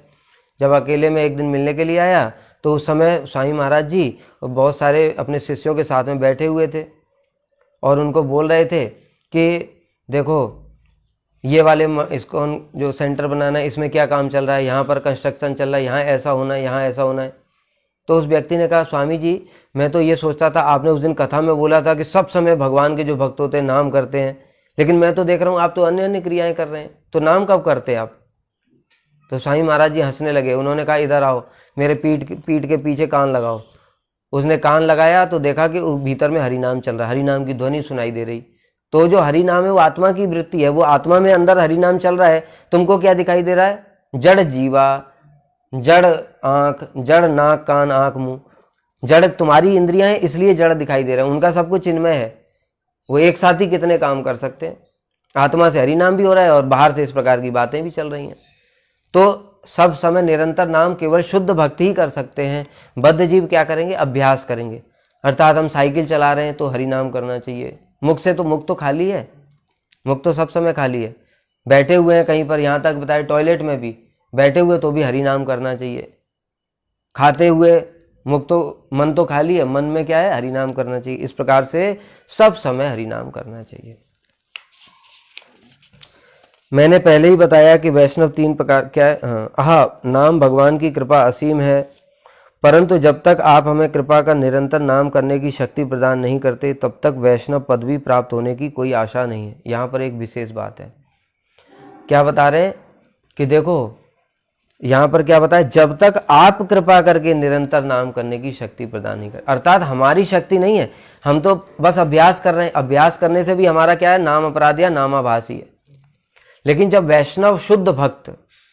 जब अकेले में एक दिन मिलने के लिए आया तो उस समय स्वामी महाराज जी बहुत सारे अपने शिष्यों के साथ में बैठे हुए थे और उनको बोल रहे थे कि देखो ये वाले इस्कॉन जो सेंटर बनाना है इसमें क्या काम चल रहा है, यहाँ पर कंस्ट्रक्शन चल रहा है, यहाँ ऐसा होना है, यहाँ ऐसा होना है। तो उस व्यक्ति ने कहा स्वामी जी मैं तो ये सोचता था, आपने उस दिन कथा में बोला था कि सब समय भगवान के जो भक्त होते हैं नाम करते हैं, लेकिन मैं तो देख रहा हूँ आप तो अन्य अन्य क्रियाएं कर रहे हैं, तो नाम कब करते हैं आप? तो स्वामी महाराज जी हंसने लगे। उन्होंने कहा इधर आओ, मेरे पीठ के पीछे कान लगाओ। उसने कान लगाया तो देखा कि भीतर में हरि नाम चल रहा है, हरि नाम की ध्वनि सुनाई दे रही। तो जो हरि नाम है वो आत्मा की वृत्ति है, वो आत्मा में अंदर हरि नाम चल रहा है। तुमको क्या दिखाई दे रहा है? जड़ जीवा, जड़ आँख, जड़ नाक कान आँख मुंह। जड़ तुम्हारी इंद्रियां हैं इसलिए जड़ दिखाई दे रहा है, उनका सब कुछ चिन्मय है, वो एक साथ ही कितने काम कर सकते हैं। आत्मा से हरि नाम भी हो रहा है और बाहर से इस प्रकार की बातें भी चल रही हैं। तो सब समय निरंतर नाम केवल शुद्ध भक्ति ही कर सकते हैं। बद्ध जीव क्या करेंगे? अभ्यास करेंगे। अर्थात हम साइकिल चला रहे हैं तो हरि नाम करना चाहिए। मुख से तो मुख तो खाली है, मुख तो सब समय खाली है। बैठे हुए हैं कहीं पर, यहाँ तक बताए टॉयलेट में भी बैठे हुए तो भी हरि नाम करना चाहिए। खाते हुए मुख तो, मन तो खाली है, मन में क्या है? हरि नाम करना चाहिए। इस प्रकार से सब समय हरि नाम करना चाहिए। मैंने पहले ही बताया कि वैष्णव 3 प्रकार क्या है। हाँ, नाम भगवान की कृपा असीम है, परंतु जब तक आप हमें कृपा का निरंतर नाम करने की शक्ति प्रदान नहीं करते तब तक वैष्णव पदवी प्राप्त होने की कोई आशा नहीं है। यहाँ पर एक विशेष बात है। क्या बता रहे हैं कि देखो यहाँ पर क्या बताया, जब तक आप कृपा करके निरंतर नाम करने की शक्ति प्रदान नहीं कर, अर्थात हमारी शक्ति नहीं है, हम तो बस अभ्यास कर रहे हैं। अभ्यास करने से भी हमारा क्या है? नाम अपराध या नामाभास ही है। लेकिन जब वैष्णव शुद्ध भक्त,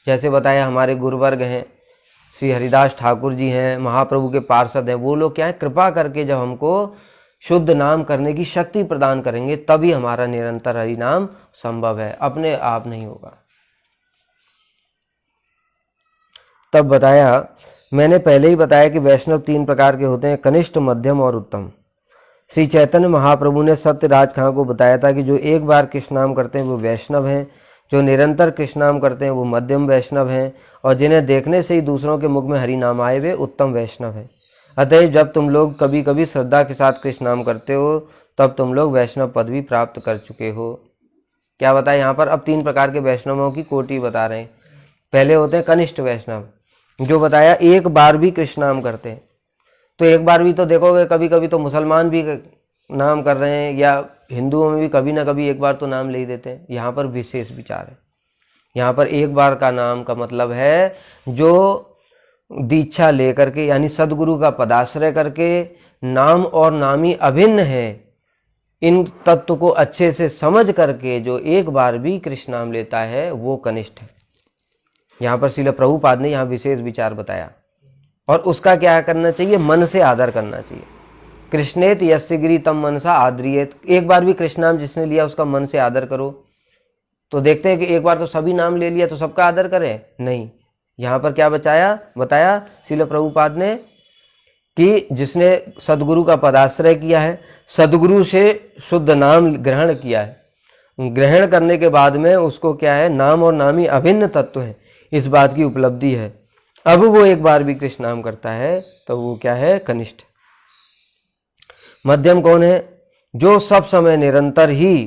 जैसे बताया हमारे गुरुवर्ग हैं, श्री हरिदास ठाकुर जी हैं, महाप्रभु के पार्षद हैं, वो लोग क्या है? कृपा करके जब हमको शुद्ध नाम करने की शक्ति प्रदान करेंगे तभी हमारा निरंतर हरि नाम संभव है, अपने आप नहीं होगा। तब बताया, मैंने पहले ही बताया कि वैष्णव 3 प्रकार के होते हैं, कनिष्ठ, मध्यम और उत्तम। श्री चैतन्य महाप्रभु ने सत्यराज खां को बताया था कि जो एक बार कृष्ण नाम करते हैं वो वैष्णव हैं, जो निरंतर कृष्ण नाम करते हैं वो मध्यम वैष्णव हैं, और जिन्हें देखने से ही दूसरों के मुख में हरि नाम आए वे उत्तम वैष्णव हैं। अतः जब तुम लोग कभी कभी श्रद्धा के साथ कृष्ण नाम करते हो तब तुम लोग वैष्णव पदवी प्राप्त कर चुके हो। क्या बताया यहाँ पर? अब 3 प्रकार के वैष्णवों की कोटि बता रहे हैं। पहले होते हैं कनिष्ठ वैष्णव, जो बताया एक बार भी कृष्ण नाम करते हैं। तो एक बार भी तो देखोगे, कभी कभी तो मुसलमान भी नाम कर रहे हैं, या हिंदुओं में भी कभी ना कभी एक बार तो नाम ले ही देते हैं। यहाँ पर विशेष विचार है। यहाँ पर एक बार का नाम का मतलब है जो दीक्षा लेकर के, यानी सदगुरु का पदाश्रय करके नाम और नामी अभिन्न है, इन तत्व को अच्छे से समझ करके जो एक बार भी कृष्ण नाम लेता है वो कनिष्ठ है। यहाँ पर श्रील प्रभुपाद ने यहाँ विशेष विचार बताया। और उसका क्या करना चाहिए? मन से आदर करना चाहिए। कृष्णेत यस्य गिरि तम मनसा आदरियेत। एक बार भी कृष्ण नाम जिसने लिया उसका मन से आदर करो। तो देखते हैं कि एक बार तो सभी नाम ले लिया तो सबका आदर करें? नहीं। यहाँ पर क्या बताया श्रील प्रभुपाद ने कि जिसने सदगुरु का पदाश्रय किया है, सदगुरु से शुद्ध नाम ग्रहण किया है, ग्रहण करने के बाद में उसको क्या है? नाम और नामी अभिन्न तत्व है, इस बात की उपलब्धि है। अब वो एक बार भी कृष्ण नाम करता है तो वो क्या है? कनिष्ठ। मध्यम कौन है? जो सब समय निरंतर ही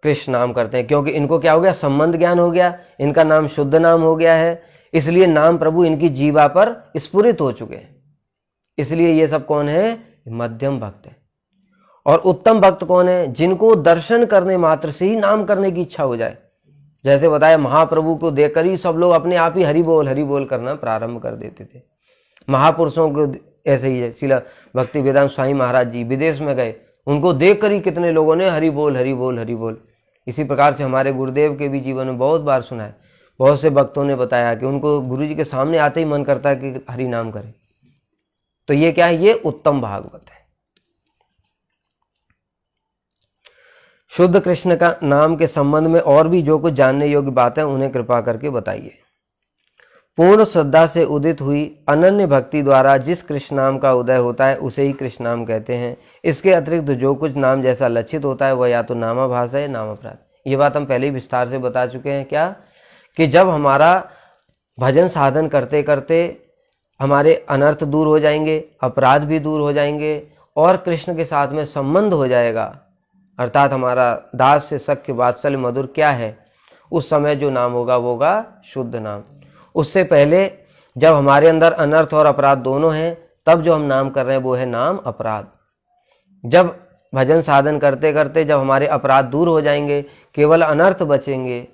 कृष्ण नाम करते हैं, क्योंकि इनको क्या हो गया? संबंध ज्ञान हो गया, इनका नाम शुद्ध नाम हो गया है, इसलिए नाम प्रभु इनकी जीवा पर स्फुरित हो चुके हैं। इसलिए ये सब कौन है? मध्यम भक्त है। और उत्तम भक्त कौन है? जिनको दर्शन करने मात्र से ही नाम करने की इच्छा हो जाए। जैसे बताया, महाप्रभु को देखकर ही सब लोग अपने आप ही हरि बोल करना प्रारंभ कर देते थे। महापुरुषों को ऐसे ही है। श्रील भक्ति वेदांत स्वामी महाराज जी विदेश में गए, उनको देखकर ही कितने लोगों ने हरि बोल। इसी प्रकार से हमारे गुरुदेव के भी जीवन में बहुत बार सुना है, बहुत से भक्तों ने बताया कि उनको गुरु जी के सामने आते ही मन करता है कि हरि नाम करें। तो ये क्या है? ये उत्तम भागवत है। शुद्ध कृष्ण का नाम के संबंध में और भी जो कुछ जानने योग्य बातें उन्हें कृपा करके बताइए। पूर्ण श्रद्धा से उदित हुई अनन्य भक्ति द्वारा जिस कृष्ण नाम का उदय होता है उसे ही कृष्ण नाम कहते हैं। इसके अतिरिक्त जो कुछ नाम जैसा लक्षित होता है वह या तो नामाभास है या नाम अपराध। ये बात हम पहले ही विस्तार से बता चुके हैं। क्या कि जब हमारा भजन साधन करते करते हमारे अनर्थ दूर हो जाएंगे, अपराध भी दूर हो जाएंगे और कृष्ण के साथ में संबंध हो जाएगा, अर्थात हमारा दास से सख्य वात्सल्य मधुर क्या है, उस समय जो नाम होगा वो होगा शुद्ध नाम। उससे पहले जब हमारे अंदर अनर्थ और अपराध दोनों हैं तब जो हम नाम कर रहे हैं वो है नाम अपराध। जब भजन साधन करते करते जब हमारे अपराध दूर हो जाएंगे, केवल अनर्थ बचेंगे,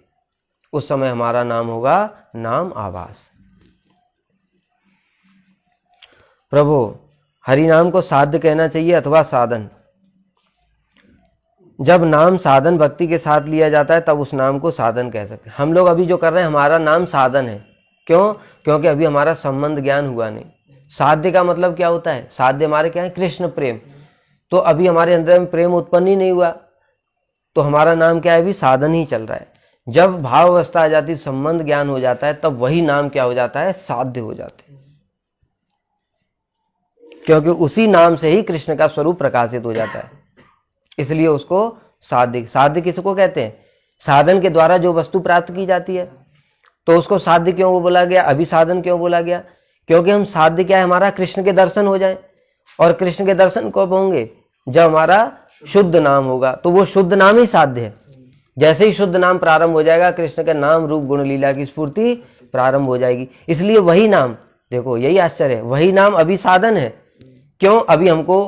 उस समय हमारा नाम होगा नाम आभास। प्रभु, हरि नाम को साध्य कहना चाहिए अथवा साधन? जब नाम साधन भक्ति के साथ लिया जाता है तब उस नाम को साधन कह सकते हैं। हम लोग अभी जो कर रहे हैं हमारा नाम साधन है, क्यों? क्योंकि अभी हमारा संबंध ज्ञान हुआ नहीं। साध्य का मतलब क्या होता है? साध्य हमारे क्या है? कृष्ण प्रेम। तो अभी हमारे अंदर में प्रेम उत्पन्न ही नहीं हुआ, तो हमारा नाम क्या है? अभी साधन ही चल रहा है। जब भाव अवस्था आ जाती, संबंध ज्ञान हो जाता है, तब वही नाम क्या हो जाता है? साध्य हो जाते हैं, क्योंकि उसी नाम से ही कृष्ण का स्वरूप प्रकाशित हो जाता है। इसलिए उसको साध्य, साध्य किसको कहते हैं? साधन के द्वारा जो वस्तु प्राप्त की जाती है, तो उसको साध्य क्यों बोला गया? अभिसाधन क्यों बोला गया? क्योंकि हम साध्य क्या है? हमारा कृष्ण के दर्शन हो जाए। और कृष्ण के दर्शन कब होंगे? जब हमारा शुद्ध नाम होगा, तो वो शुद्ध नाम ही साध्य है। जैसे ही शुद्ध नाम प्रारंभ हो जाएगा, कृष्ण के नाम रूप गुण लीला की स्फूर्ति प्रारंभ हो जाएगी। इसलिए वही नाम, देखो यही आश्चर्य है, वही नाम अभी साधन है। क्यों? अभी हमको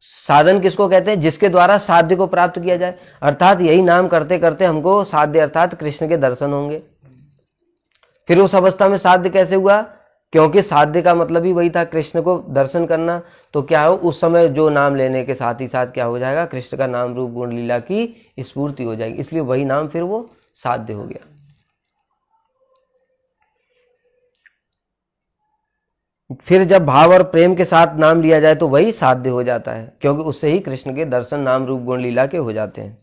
साधन किसको कहते हैं? जिसके द्वारा साध्य को प्राप्त किया जाए। अर्थात यही नाम करते करते हमको साध्य अर्थात कृष्ण के दर्शन होंगे। फिर उस अवस्था में साध्य कैसे हुआ? क्योंकि साध्य का मतलब ही वही था, कृष्ण को दर्शन करना। तो क्या हो? उस समय जो नाम लेने के साथ ही साथ क्या हो जाएगा? कृष्ण का नाम रूप गुण लीला की स्फूर्ति हो जाएगी। इसलिए वही नाम फिर वो साध्य हो गया। फिर जब भाव और प्रेम के साथ नाम लिया जाए तो वही साध्य हो जाता है, क्योंकि उससे ही कृष्ण के दर्शन नाम रूप गुण लीला के हो जाते हैं।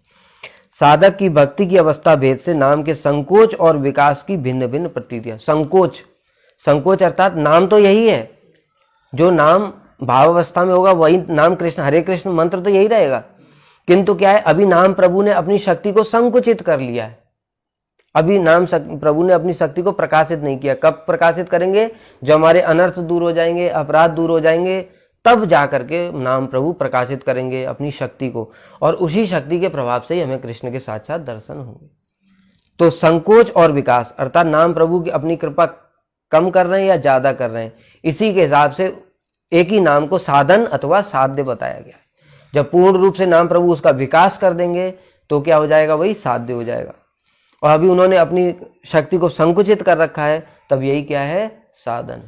साधक की भक्ति की अवस्था भेद से नाम के संकोच और विकास की भिन्न भिन्न प्रतीतियां। संकोच, संकोच अर्थात नाम तो यही है, जो नाम भाव अवस्था में होगा वही नाम कृष्ण, हरे कृष्ण मंत्र तो यही रहेगा। किंतु क्या है? अभी नाम प्रभु ने अपनी शक्ति को संकुचित कर लिया है। अभी नाम प्रभु ने अपनी शक्ति को प्रकाशित नहीं किया। कब प्रकाशित करेंगे? जब हमारे अनर्थ दूर हो जाएंगे, अपराध दूर हो जाएंगे, तब जाकर के नाम प्रभु प्रकाशित करेंगे अपनी शक्ति को, और उसी शक्ति के प्रभाव से ही हमें कृष्ण के साथ साथ दर्शन होंगे। तो संकोच और विकास अर्थात नाम प्रभु की अपनी कृपा कम कर रहे हैं या ज्यादा कर रहे हैं, इसी के हिसाब से एक ही नाम को साधन अथवा साध्य बताया गया है। जब पूर्ण रूप से नाम प्रभु उसका विकास कर देंगे तो क्या हो जाएगा? वही साध्य हो जाएगा। और अभी उन्होंने अपनी शक्ति को संकुचित कर रखा है, तब यही क्या है? साधन।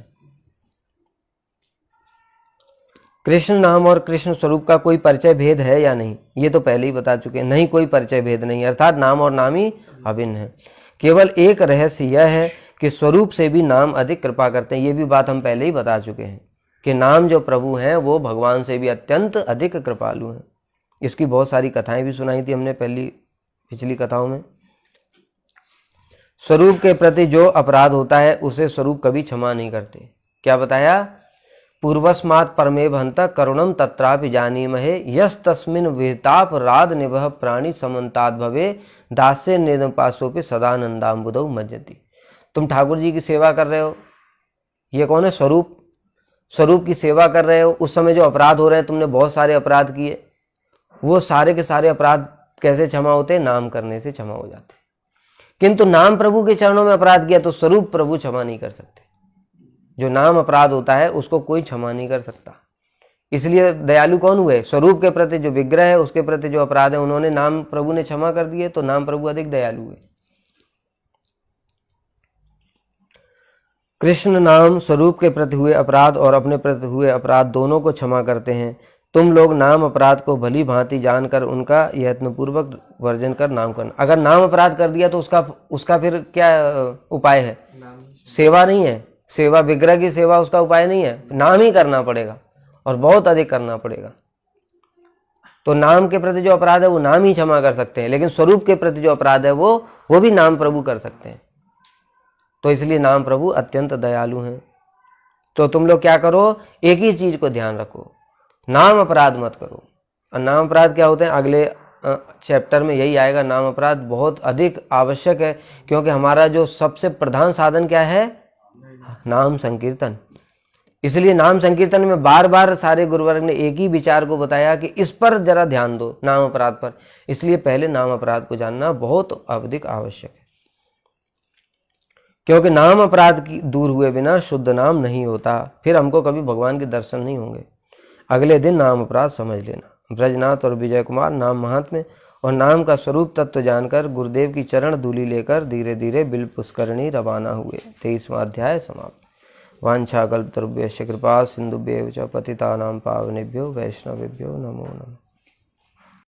कृष्ण नाम और कृष्ण स्वरूप का कोई परिचय भेद है या नहीं? ये तो पहले ही बता चुके हैं, नहीं कोई परिचय भेद नहीं, अर्थात नाम और नाम ही अभिन्न है। केवल एक रहस्य यह है कि स्वरूप से भी नाम अधिक कृपा करते हैं। ये भी बात हम पहले ही बता चुके हैं कि नाम जो प्रभु हैं वो भगवान से भी अत्यंत अधिक कृपालु हैं। इसकी बहुत सारी कथाएं भी सुनाई थी हमने पिछली कथाओं में। स्वरूप के प्रति जो अपराध होता है उसे स्वरूप कभी क्षमा नहीं करते। क्या बताया? पूर्वस्मात् परमे भंत करुणम तत्रापि जानीमहे यस तस्मिन् विहिताप राध निभः प्राणी समन्ताद भवे दास्य निदपासोपि सदानंदाम्बुदौ मज्जति। तुम ठाकुर जी की सेवा कर रहे हो, ये कौन है? स्वरूप। स्वरूप की सेवा कर रहे हो, उस समय जो अपराध हो रहे हैं, तुमने बहुत सारे अपराध किए, वो सारे के सारे अपराध कैसे क्षमा होते? नाम करने से क्षमा हो जाते। किंतु नाम प्रभु के चरणों में अपराध किया तो स्वरूप प्रभु क्षमा नहीं कर सकते। जो नाम अपराध होता है उसको कोई क्षमा नहीं कर सकता। इसलिए दयालु कौन हुए? स्वरूप के प्रति जो विग्रह है उसके प्रति जो अपराध है उन्होंने नाम प्रभु ने क्षमा कर दिए, तो नाम प्रभु अधिक दयालु हुए। कृष्ण नाम स्वरूप के प्रति हुए अपराध और अपने प्रति हुए अपराध दोनों को क्षमा करते हैं। तुम लोग नाम अपराध को भली भांति जानकर उनका यत्नपूर्वक वर्जन कर नाम करना। अगर नाम अपराध कर दिया तो उसका फिर क्या उपाय है? सेवा नहीं है। सेवा, विग्रह की सेवा उसका उपाय नहीं है, नाम ही करना पड़ेगा और बहुत अधिक करना पड़ेगा। तो नाम के प्रति जो अपराध है वो नाम ही क्षमा कर सकते हैं, लेकिन स्वरूप के प्रति जो अपराध है वो भी नाम प्रभु कर सकते हैं। तो इसलिए नाम प्रभु अत्यंत दयालु हैं। तो तुम लोग क्या करो? एक ही चीज को ध्यान रखो, नाम अपराध मत करो। और नाम अपराध क्या होते हैं अगले चैप्टर में यही आएगा। नाम अपराध बहुत अधिक आवश्यक है, क्योंकि हमारा जो सबसे प्रधान साधन क्या है? नाम संकीर्तन। इसलिए नाम संकीर्तन में बार बार सारे गुरुवर्ग ने एक ही विचार को बताया कि इस पर जरा ध्यान दो, नाम अपराध पर। इसलिए पहले नाम अपराध को जानना बहुत अधिक आवश्यक है, क्योंकि नाम अपराध की दूर हुए बिना शुद्ध नाम नहीं होता, फिर हमको कभी भगवान के दर्शन नहीं होंगे। अगले दिन नाम अपराध समझ लेना। ब्रजनाथ और विजय कुमार नाम महात्म्य और नाम का स्वरूप तत्व जानकर गुरुदेव की चरण धूलि लेकर धीरे धीरे बिल पुष्करणी रवाना हुए। 23वां अध्याय समाप्त। वांछा कल्पतरुभ्यश्च कृपा सिंधुभ्यैव च पतितानां पावनेभ्यो वैष्णवेभ्यो नमो नमः।